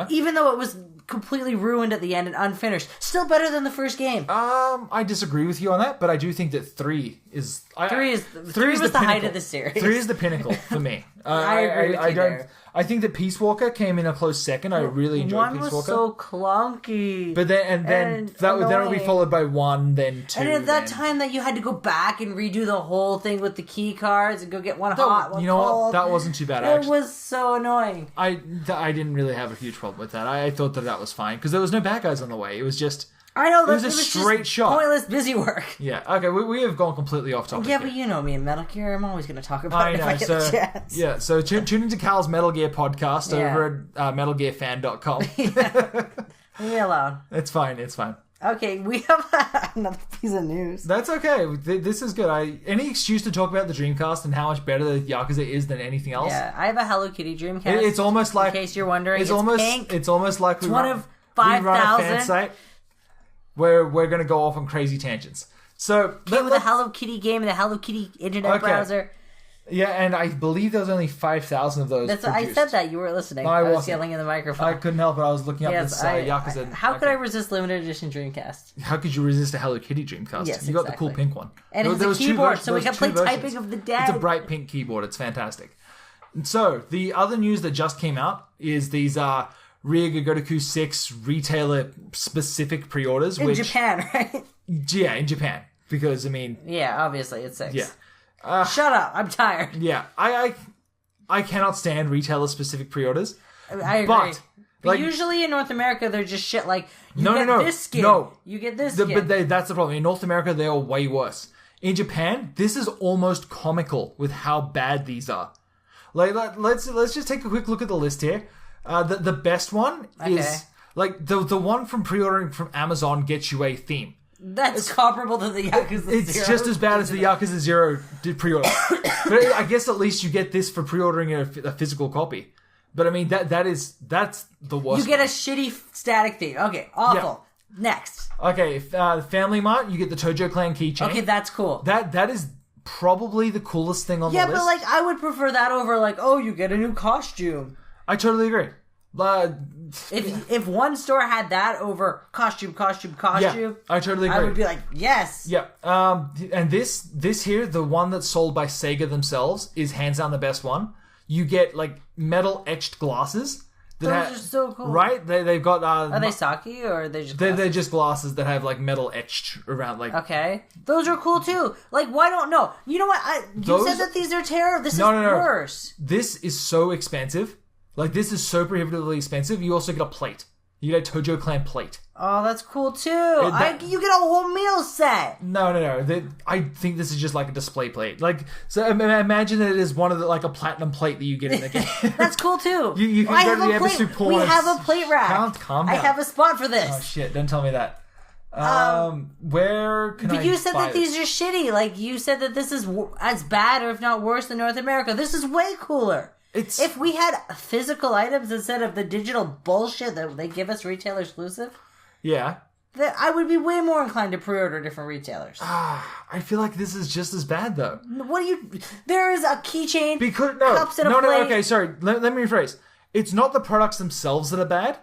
Even though it was completely ruined at the end and unfinished, still better than the first game. I disagree with you on that, but I do think that 3 is... 3 was the height of the series. 3 is the pinnacle for me. I agree with you there. I think that Peace Walker came in a close second. I really enjoyed Peace Walker. 1 was so clunky. But then that will be followed by 1, then 2. And at that time that you had to go back and redo the whole thing with the key cards and go get one hot, one you know cold. what? That wasn't too bad, actually. It was so annoying. I didn't really have a huge problem with that. I thought that was fine because there was no bad guys on the way. It was just... I know, it was a straight shot. Pointless busy work. Yeah, okay, we have gone completely off topic. Yeah, but you know me in Metal Gear, I'm always going to talk about it if I get a chance. Yeah, so tune into Cal's Metal Gear podcast over at metalgearfan.com. Leave me alone. It's fine. Okay, we have another piece of news. That's okay. This is good. Any excuse to talk about the Dreamcast and how much better the Yakuza is than anything else. Yeah, I have a Hello Kitty Dreamcast. It's almost like... in case you're wondering, it's pink. It's almost like we run a fan site where we're going to go off on crazy tangents. So with a Hello Kitty game and a Hello Kitty internet browser. Yeah, and I believe there was only 5,000 of those. I said that. You were listening. No, I was yelling in the microphone. I couldn't help it. I was looking up this Yakuza. How could I resist limited edition Dreamcast? How could you resist a Hello Kitty Dreamcast? Yes, you got the cool pink one. And it's a keyboard, so we can play Typing of the Dead. It's a bright pink keyboard. It's fantastic. So, the other news that just came out is these Ryuga 6 retailer-specific pre-orders. In Japan, right? Yeah, in Japan. Because, I mean... Yeah, obviously, it's 6. Yeah. Shut up, I'm tired. Yeah, I cannot stand retailer-specific pre-orders. I agree. But usually in North America, they're just shit like, you get this skin, you get this skin. But that's the problem. In North America, they are way worse. In Japan, this is almost comical with how bad these are. Like, let's just take a quick look at the list here. The best one is... Like, the one from pre-ordering from Amazon gets you a theme. That's comparable to the Yakuza 0. It's just as bad as the Yakuza 0 did pre-order. But I guess at least you get this for pre-ordering a physical copy. But I mean, that's the worst. You get a shitty static theme. Okay, awful. Yeah. Next. Okay, Family Mart, you get the Tojo Clan keychain. Okay, that's cool. That is probably the coolest thing on the list. Yeah, but like, I would prefer that over like, you get a new costume. I totally agree. If one store had that over costume, yeah, I totally agree. I would be like, yes. Yeah. And this here, the one that's sold by Sega themselves, is hands down the best one. You get like metal etched glasses. Those are so cool, right? They've got. Are they sake or are they just? They're just glasses that have like metal etched around. Like, okay, those are cool too. Like, why don't know? You know what? You said that these are terrible. This is worse. This is so expensive. Like, this is so prohibitively expensive. You also get a plate. You get a Tojo Clan plate. Oh, that's cool too. You get a whole meal set. No. I think this is just like a display plate. Like, so imagine that it is one of the, like a platinum plate that you get in the game. That's cool too. You can go to the Ebisu Porn. We have a plate rack. Calm down. I have a spot for this. Oh shit! Don't tell me that. Where can I? But you said that these are shitty. Like, you said that this is as bad or if not worse than North America. This is way cooler. If we had physical items instead of the digital bullshit that they give us retail exclusive, yeah, I would be way more inclined to pre-order different retailers. I feel like this is just as bad, though. What do you... There is a keychain, cups, and a plate. Okay, sorry. Let me rephrase. It's not the products themselves that are bad.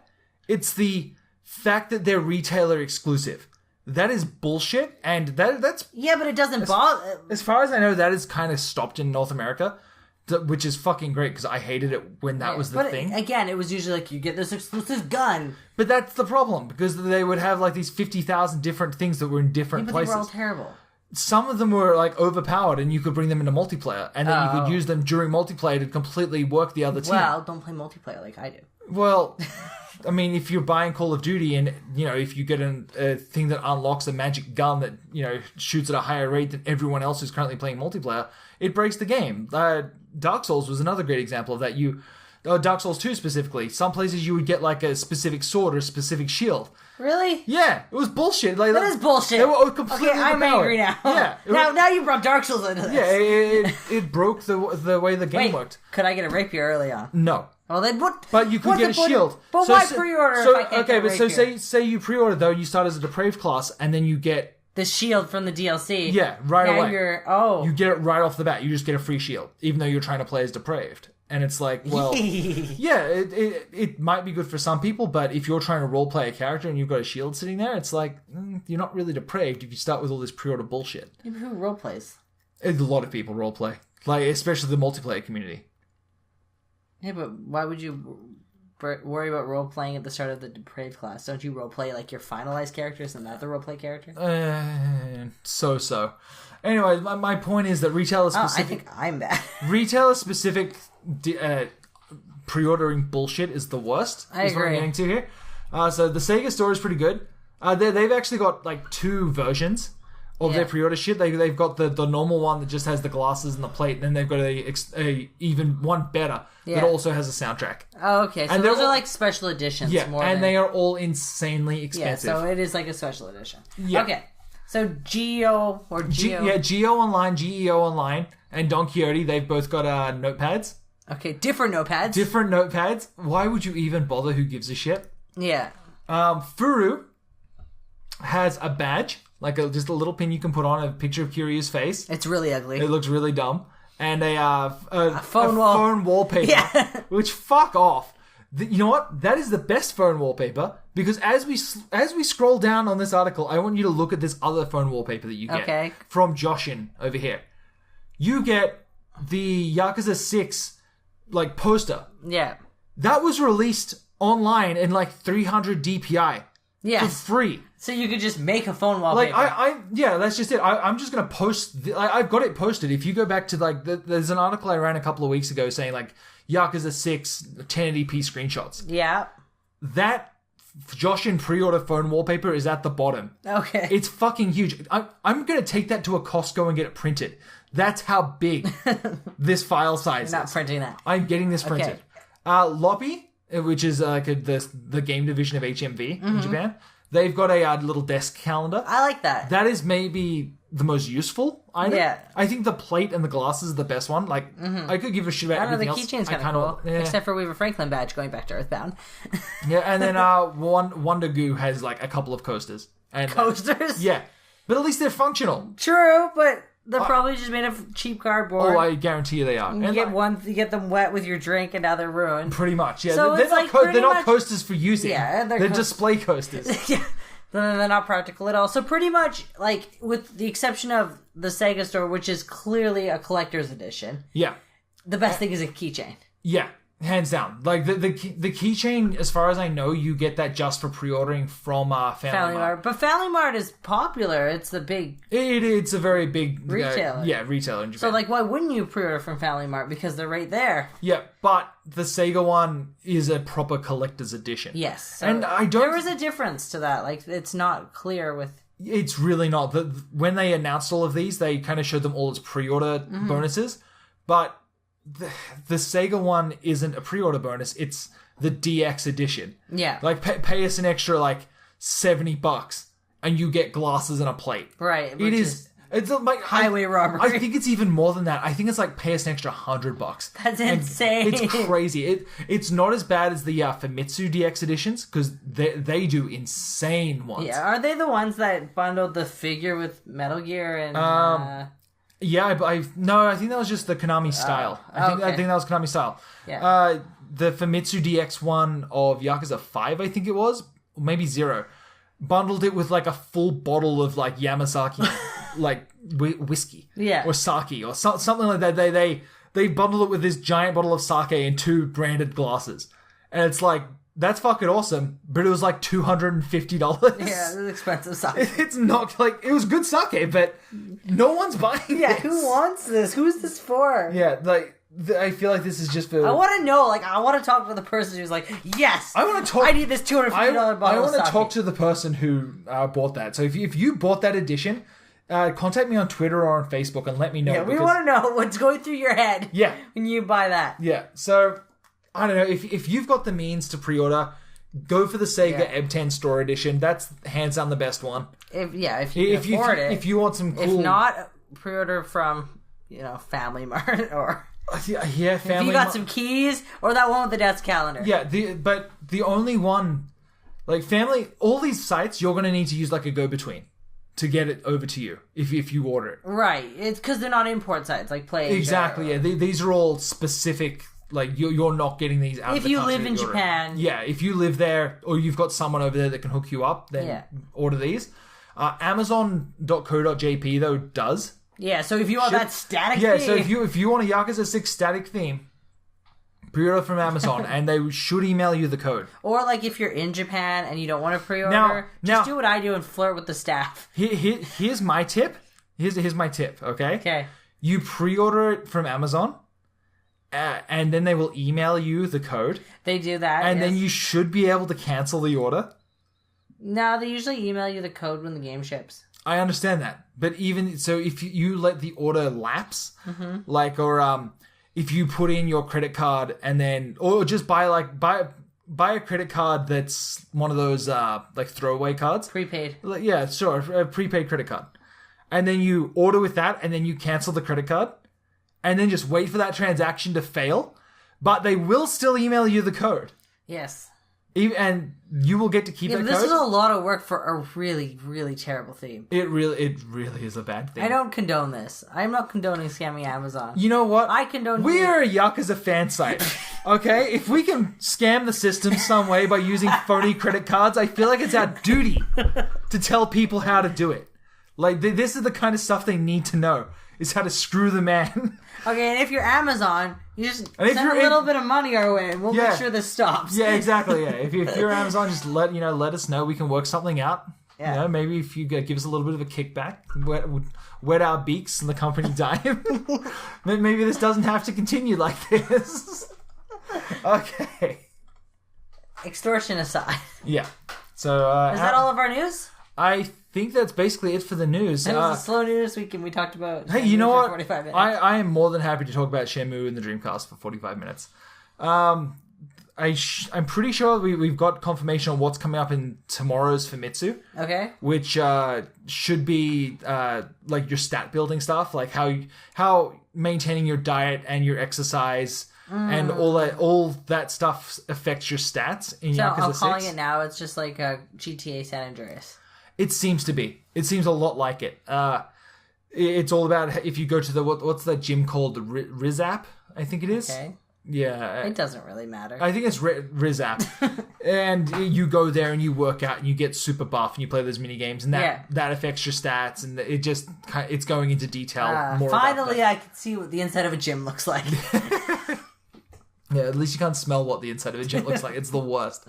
It's the fact that they're retailer exclusive. That is bullshit, and that's... Yeah, but it doesn't bother... As far as I know, that is kind of stopped in North America, which is fucking great, because I hated it when that was the thing. Again, it was usually like, you get this exclusive gun. But that's the problem, because they would have like these 50,000 different things that were in different places. They were all terrible. Some of them were like overpowered, and you could bring them into multiplayer, and then you could use them during multiplayer to completely work the other team. Well, don't play multiplayer like I do. Well... I mean, if you're buying Call of Duty and, if you get a thing that unlocks a magic gun that, shoots at a higher rate than everyone else who's currently playing multiplayer, it breaks the game. Dark Souls was another great example of that. Dark Souls 2 specifically, some places you would get like a specific sword or a specific shield. Really? Yeah, it was bullshit. Like, that is bullshit. They were completely I'm angry now. Yeah. Now you brought Dark Souls into this. Yeah, it broke the way the game worked. Could I get a rapier early on? No. Well, then what? But you could get a shield. But why pre-order if I can't get a rapier? So say you pre-order though, you start as a depraved class, and then you get the shield from the DLC. Yeah, right away. You get it right off the bat. You just get a free shield, even though you're trying to play as depraved. And it's like, well, yeah, it might be good for some people, but if you're trying to roleplay a character and you've got a shield sitting there, it's like, you're not really depraved if you start with all this pre-order bullshit. Who roleplays? A lot of people roleplay, like especially the multiplayer community. Yeah, but why would you worry about role-playing at the start of the depraved class? Don't you role-play like your finalized characters and not the role-play character? So. Anyway, my point is that retailer-specific... I think I'm bad. Retailer-specific pre-ordering bullshit is the worst. I agree. What I'm getting to here. So the Sega store is pretty good. They've actually got like 2 versions of their pre-order shit. They've got the normal one that just has the glasses and the plate, and then they've got a even one better that also has a soundtrack. Oh, okay. So those are like special editions. Yeah, they are all insanely expensive. Yeah, so it is like a special edition. Yeah. Okay. So Geo or Geo... Geo Online, GEO Online, and Don Quixote, they've both got notepads. Okay, different notepads. Why would you even bother? Who gives a shit? Yeah. Furu has a badge, like just a little pin you can put on a picture of Kiryu's face. It's really ugly. It looks really dumb. And a phone wallpaper, which fuck off. You know what? That is the best phone wallpaper, because as we scroll down on this article, I want you to look at this other phone wallpaper that you get from Joshin over here. You get the Yakuza 6 like poster. Yeah. That was released online in like 300 DPI. For free. So you could just make a phone wallpaper. That's just it. I'm just going to post... I've got it posted. If you go back to like... There's an article I ran a couple of weeks ago saying like Yakuza 6 1080p screenshots. Yeah. That Joshin pre-order phone wallpaper is at the bottom. Okay. It's fucking huge. I'm going to take that to a Costco and get it printed. That's how big this file size is. Not printing that. I'm getting this printed. Loppy, which is like the game division of HMV in Japan, they've got a little desk calendar. I like that. That is maybe the most useful item. Yeah. I think the plate and the glasses are the best one. Like, I could give a shit about everything else. The keychain's kind of cool. Except for we have a Franklin badge going back to Earthbound. Yeah, and then Wonder Goo has like a couple of coasters. And, coasters? Yeah. But at least they're functional. True, but they're probably just made of cheap cardboard. Oh, I guarantee you they are. You get them wet with your drink and now they're ruined. Pretty much, yeah. So they're not coasters for using. Yeah, they're display coasters. Yeah. They're not practical at all. So pretty much, like, with the exception of the Sega store, which is clearly a collector's edition. Yeah. The best thing is a keychain. Yeah. Hands down. Like, the keychain, as far as I know, you get that just for pre-ordering from Family Mart. But Family Mart is popular. It's the big... It's a very big... retailer. Retailer in Japan. So, like, why wouldn't you pre-order from Family Mart? Because they're right there. Yeah, but the Sega one is a proper collector's edition. Yes. So and I don't... There is a difference to that. Like, it's not clear with... It's really not. When they announced all of these, they kind of showed them all as pre-order bonuses. But... The Sega one isn't a pre-order bonus, it's the DX edition. Yeah. Like, pay us an extra, like, $70 and you get glasses and a plate. Right. It is... It's like highway robbery. I think it's even more than that. I think it's like pay us an extra $100. That's insane. It's crazy. It's not as bad as the Famitsu DX editions because they do insane ones. Yeah, are they the ones that bundled the figure with Metal Gear and? Yeah, I think that was just the Konami style. I think that was Konami style. Yeah. The Famitsu DX one of Yakuza 5, I think it was, maybe 0, bundled it with like a full bottle of like Yamasaki, like whiskey, or sake, or something like that. They bundled it with this giant bottle of sake and 2 branded glasses, and it's like that's fucking awesome. But it was like $250. Yeah, it was expensive sake. It's not like it was good sake, but no one's buying. Yeah, this. who wants this? Who's this for? Yeah, like. I feel like this is just for... I want to know, I want to talk to the person who's like, yes, I need this $250 bottle I want to talk to the person who bought that. So if you bought that edition, contact me on Twitter or on Facebook and let me know. Yeah, we want to know what's going through your head when you buy that. Yeah, so, I don't know, if you've got the means to pre-order, go for the Sega M10 Store Edition. That's hands down the best one. If you can afford it. If you want some cool... If not, pre-order from, Family Mart or... Yeah, family. If you got some keys, or that one with the desk calendar. Yeah, but the only one, like family, all these sites, you're going to need to use like a go-between to get it over to you if you order it. Right, it's because they're not import sites like Play. Exactly. Yeah, these are all specific. Like you're not getting these out. If you live in Japan, if you live there or you've got someone over there that can hook you up, then order these. Amazon.co.jp though does. Yeah, so if you want that static theme... Yeah, so if you want a Yakuza 6 static theme, pre-order from Amazon, and they should email you the code. Or, if you're in Japan and you don't want to pre-order, just do what I do and flirt with the staff. Here's my tip. Here's my tip, okay? Okay. You pre-order it from Amazon, and then they will email you the code. They do that, and then you should be able to cancel the order. No, they usually email you the code when the game ships. I understand that, but even so, if you let the order lapse, if you put in your credit card and then, or just buy a credit card that's one of those throwaway cards, prepaid. Yeah, sure, a prepaid credit card, and then you order with that, and then you cancel the credit card, and then just wait for that transaction to fail, but they will still email you the code. Yes. And you will get to keep that code. This is a lot of work for a really, really terrible theme. It really is a bad thing. I don't condone this. I'm not condoning scamming Amazon. You know what? I condone... We're a Yakuza fan site, okay? If we can scam the system some way by using phony credit cards, I feel like it's our duty to tell people how to do it. This is the kind of stuff they need to know, is how to screw the man. Okay, and if you're Amazon, you just send a little bit of money our way, and we'll make sure this stops. Yeah, exactly. Yeah, if you're Amazon, just let us know. We can work something out. Yeah. Maybe if you give us a little bit of a kickback, wet our beaks and the company dime. Maybe this doesn't have to continue like this. Okay. Extortion aside. Yeah. So is that all of our news? I think that's basically it for the news. It was a slow news week, and we talked about. Hey, you know what? 45 minutes. I am more than happy to talk about Shenmue and the Dreamcast for 45 minutes. I'm pretty sure we've got confirmation on what's coming up in tomorrow's Famitsu. Okay. Which should be your stat building stuff, like how maintaining your diet and your exercise and all that stuff affects your stats in Yakuza 6. I'm calling it now. It's just like a GTA San Andreas. It seems to be. It seems a lot like it. It's all about if you go to the what's that gym called, Rizap? I think it is. Okay. Yeah. It doesn't really matter. I think it's Rizap. And you go there and you work out and you get super buff and you play those mini games and that affects your stats and it's going into detail more. Finally, I can see what the inside of a gym looks like. Yeah, at least you can't smell what the inside of a gym looks like. It's the worst.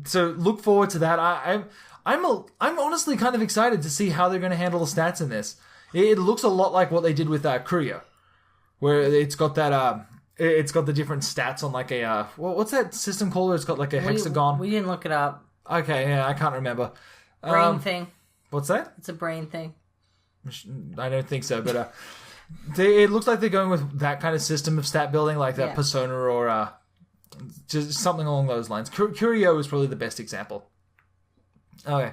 So look forward to that. I'm honestly kind of excited to see how they're going to handle the stats in this. It looks a lot like what they did with Kurio, where it's got that it's got the different stats on like a what's that system called? Where it's got like a hexagon. We didn't look it up. Okay, yeah, I can't remember. Brain thing. What's that? It's a brain thing. I don't think so, but it looks like they're going with that kind of system of stat building, like that Persona or just something along those lines. Kurio is probably the best example. Okay.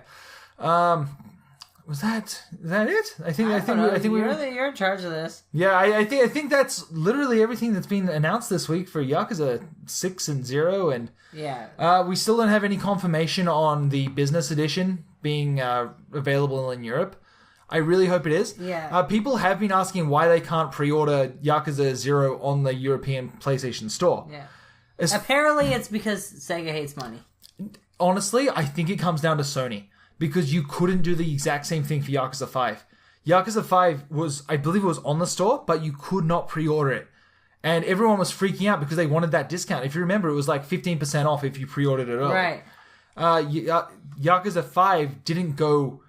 is that it? I think you're in charge of this. Yeah, I think that's literally everything that's been announced this week for Yakuza 6 and 0, and we still don't have any confirmation on the business edition being available in Europe. I really hope it is. Yeah. People have been asking why they can't pre-order Yakuza 0 on the European PlayStation Store. Yeah. Apparently it's because Sega hates money. Honestly, I think it comes down to Sony. Because you couldn't do the exact same thing for Yakuza 5. Yakuza 5 was, I believe it was on the store, but you could not pre-order it. And everyone was freaking out because they wanted that discount. If you remember, it was like 15% off if you pre-ordered it early. Right. Yakuza 5 didn't go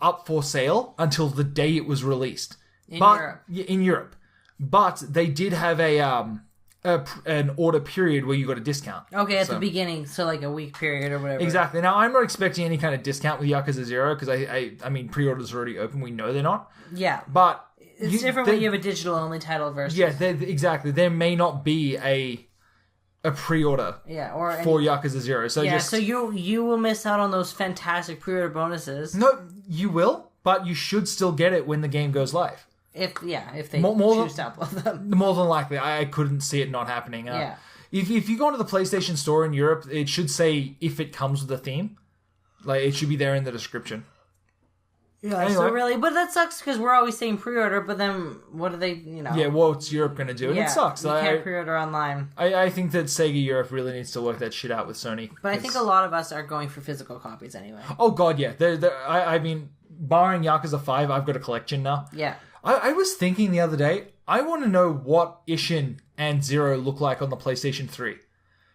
up for sale until the day it was released. In Europe. But they did have an order period where you got a discount. Okay, at the beginning, so like a week period or whatever. Exactly. Now, I'm not expecting any kind of discount with Yakuza 0 because I mean, pre-orders are already open. We know they're not. Yeah. But it's different when you have a digital-only title version. Yeah, exactly. There may not be a pre-order for Yakuza 0. So you will miss out on those fantastic pre-order bonuses. No, you will, but you should still get it when the game goes live. If they choose to upload them. More than likely. I couldn't see it not happening. If you go into the PlayStation Store in Europe, it should say if it comes with a theme. Like, it should be there in the description. Yeah, anyway. So really, but that sucks because we're always saying pre-order, but then what do they, Yeah, what's Europe going to do? And it sucks. You can't pre-order online. I think that Sega Europe really needs to work that shit out with Sony. But I think a lot of us are going for physical copies anyway. Oh, God, yeah. I mean, barring Yakuza 5, I've got a collection now. Yeah. I was thinking the other day, I want to know what Ishin and Zero look like on the PlayStation 3.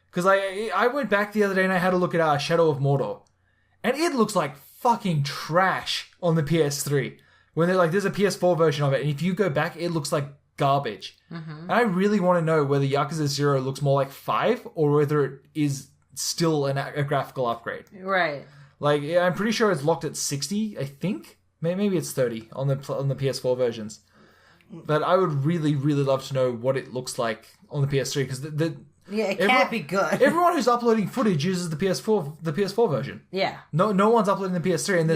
Because I went back the other day and I had a look at Shadow of Mordor. And it looks like fucking trash on the PS3. When they're like, there's a PS4 version of it. And if you go back, it looks like garbage. Mm-hmm. And I really want to know whether Yakuza 0 looks more like 5 or whether it is still a graphical upgrade. Right. Like, I'm pretty sure it's locked at 60, I think. Maybe it's 30 on the PS4 versions. But I would really, really love to know what it looks like on the PS3 because it can't be good. Everyone who's uploading footage uses the PS4 version. Yeah. No one's uploading the PS3 and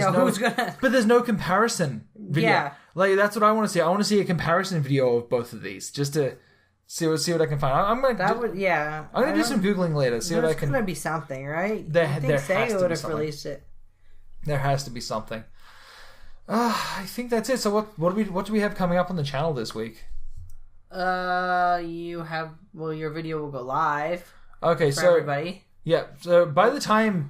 but there's no comparison video. Yeah. Like, that's what I want to see. I want to see a comparison video of both of these just to see what I can find. I'm going to do some Googling later. See what I can. There's going to be something, right? There has Sega would have something. Released it. There has to be something. I think that's it. So what do we have coming up on the channel this week? Your video will go live. Okay, for everybody. Yeah. So by the time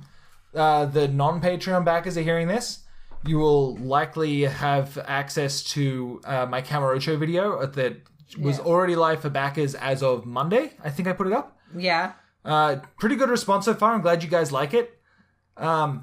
the non-Patreon backers are hearing this, you will likely have access to my Camarocho video that was already live for backers as of Monday. I think I put it up. Yeah. Pretty good response so far. I'm glad you guys like it. I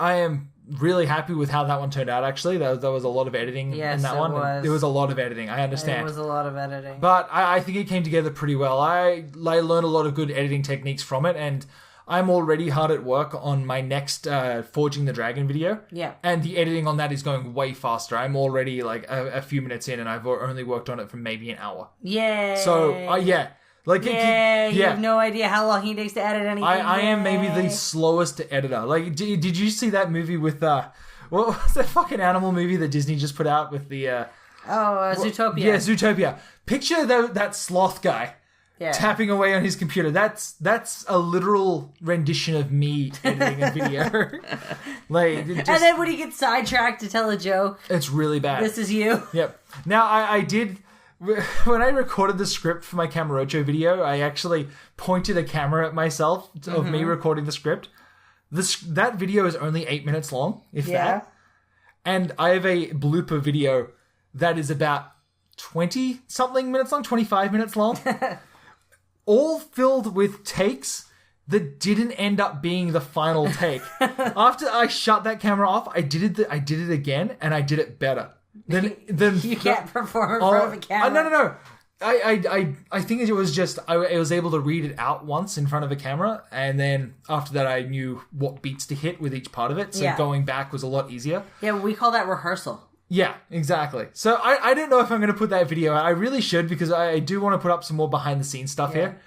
am really happy with how that one turned out, actually. There was a lot of editing in that one. There was a lot of editing, I understand. It was a lot of editing. But I think it came together pretty well. I learned a lot of good editing techniques from it, and I'm already hard at work on my next Forging the Dragon video. Yeah. And the editing on that is going way faster. I'm already like a few minutes in, and I've only worked on it for maybe an hour. Yay! So, yeah. Like, you have no idea how long he takes to edit anything. I am maybe the slowest editor. Like, did you see that movie with what was that fucking animal movie that Disney just put out with the Zootopia? Yeah, Zootopia. Picture that sloth guy tapping away on his computer. That's a literal rendition of me editing a video. And then when he gets sidetracked to tell a joke, it's really bad. This is you. Yep. Now I did. When I recorded the script for my Camarocho video, I actually pointed a camera at myself of me recording the script. That video is only 8 minutes long, if that. And I have a blooper video that is about 20-something minutes long, 25 minutes long. All filled with takes that didn't end up being the final take. After I shut that camera off, I did it again, and I did it better. Then you can't perform in front of a camera. No. I think it was just I was able to read it out once in front of a camera, and then after that I knew what beats to hit with each part of it. So going back was a lot easier. Yeah, we call that rehearsal. Yeah, exactly. So I don't know if I'm going to put that video out. I really should because I do want to put up some more behind the scenes stuff here.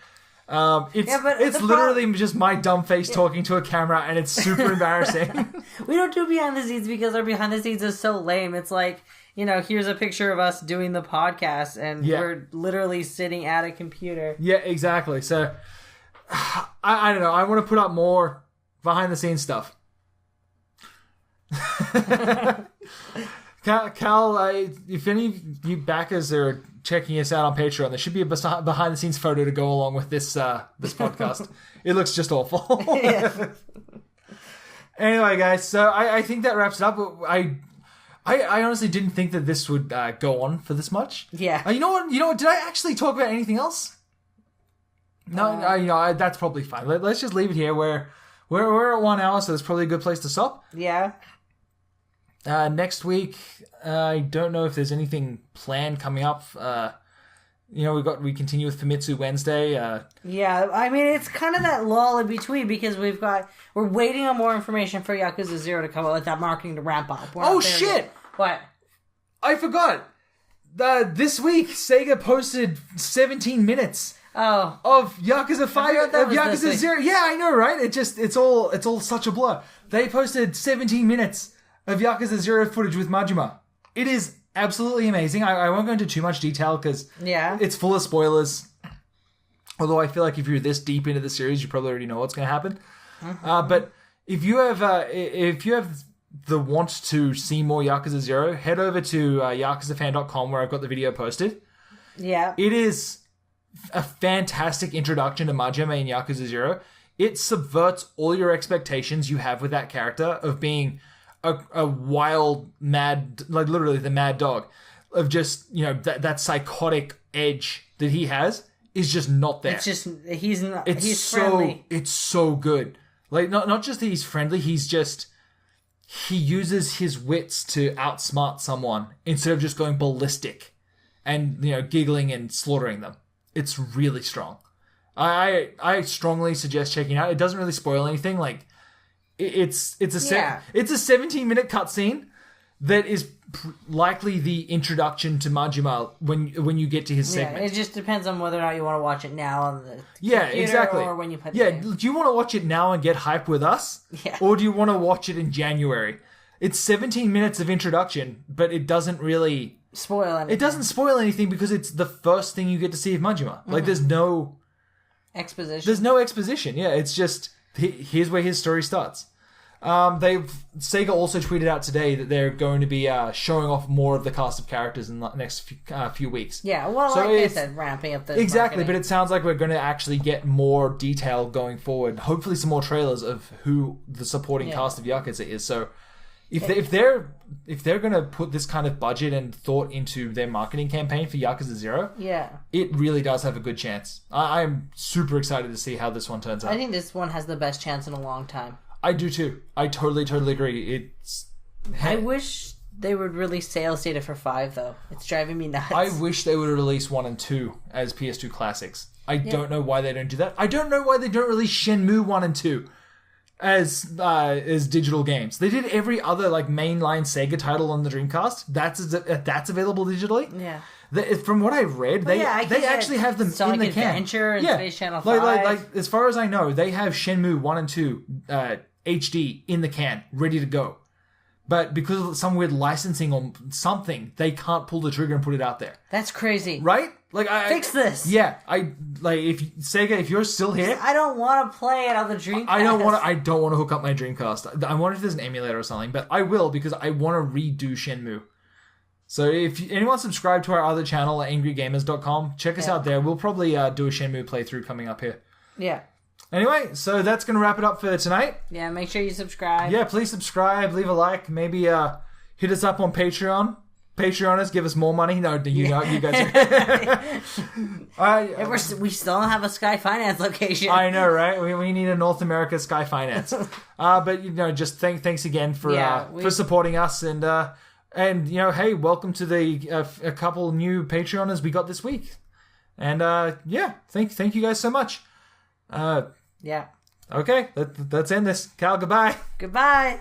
It's literally just my dumb face talking to a camera, and it's super embarrassing. We don't do behind the scenes because our behind the scenes is so lame. It's like, here's a picture of us doing the podcast, and we're literally sitting at a computer. Yeah, exactly. So, I don't know. I want to put up more behind the scenes stuff. Cal, if any of you backers are checking us out on Patreon, there should be a behind the scenes photo to go along with this podcast. It looks just awful. Anyway, guys, so I think that wraps it up. I honestly didn't think that this would go on for this much. Yeah. You know what? Did I actually talk about anything else? No, that's probably fine. Let's just leave it here. We're at 1 hour, so it's probably a good place to stop. Yeah. Next week, I don't know if there's anything planned coming up. We continue with Famitsu Wednesday. Yeah, I mean, it's kind of that lull in between because we're waiting on more information for Yakuza 0 to come out, like that marketing to ramp up. Shit! Yet. What? I forgot. This week, Sega posted 17 minutes. Oh. Of Yakuza 5, of Yakuza 0. Yeah, I know, right? It's all such a blur. They posted 17 minutes of Yakuza 0 footage with Majima. It is absolutely amazing. I won't go into too much detail because it's full of spoilers. Although I feel like if you're this deep into the series, you probably already know what's going to happen. Mm-hmm. But if you have the want to see more Yakuza 0, head over to yakuzafan.com where I've got the video posted. Yeah. It is a fantastic introduction to Majima in Yakuza 0. It subverts all your expectations you have with that character of being a wild, mad, like literally the mad dog of just, that psychotic edge that he has is just not there. It's just, he's friendly. It's so good. Like, not just that he's friendly, he uses his wits to outsmart someone instead of just going ballistic and, giggling and slaughtering them. It's really strong. I strongly suggest checking it out. It doesn't really spoil anything. Like, it's a 17-minute cutscene that is likely the introduction to Majima when you get to his segment. It just depends on whether or not you want to watch it now on the exactly. or when you play the game. Do you want to watch it now and get hype with us? Yeah. Or do you want to watch it in January? It's 17 minutes of introduction, but it doesn't really spoil anything. It doesn't spoil anything because it's the first thing you get to see of Majima. Like, there's no exposition. There's no exposition. Yeah, it's just here's where his story starts. Sega also tweeted out today that they're going to be showing off more of the cast of characters in the next few weeks. Yeah, well, so like I said, ramping up the exactly, marketing. But it sounds like we're going to actually get more detail going forward. Hopefully, some more trailers of who the supporting cast of Yakuza is. So, if they're going to put this kind of budget and thought into their marketing campaign for Yakuza 0, it really does have a good chance. I'm super excited to see how this one turns out. I think this one has the best chance in a long time. I do too. I totally agree. I wish they would release sales data for 5 though. It's driving me nuts. I wish they would release 1 and 2 as PS2 classics. I don't know why they don't do that. I don't know why they don't release Shenmue 1 and 2 as digital games. They did every other mainline Sega title on the Dreamcast. That's available digitally. Yeah. From what I've read, they actually have them Sonic in the can. Adventure and Space Channel 5. Like as far as I know, they have Shenmue 1 and 2 HD in the can, ready to go. But because of some weird licensing or something, they can't pull the trigger and put it out there. That's crazy. Right? Fix this. Yeah. If Sega, if you're still here, I don't want to play it on the Dreamcast. I don't want to hook up my Dreamcast. I wonder if there's an emulator or something, but I will because I want to redo Shenmue. So if anyone subscribe to our other channel at angrygamers.com, check us out there. We'll probably do a Shenmue playthrough coming up here. Yeah. Anyway, so that's going to wrap it up for tonight. Yeah, make sure you subscribe. Yeah, please subscribe, leave a like, maybe hit us up on Patreon. Patreoners, give us more money. No, you guys. We still don't have a Sky Finance location. I know, right? We need a North America Sky Finance. But just thanks again for supporting us and hey, welcome to the a couple new Patreoners we got this week. And thank you guys so much. Yeah. Okay, let's end this. Cal, goodbye. Goodbye.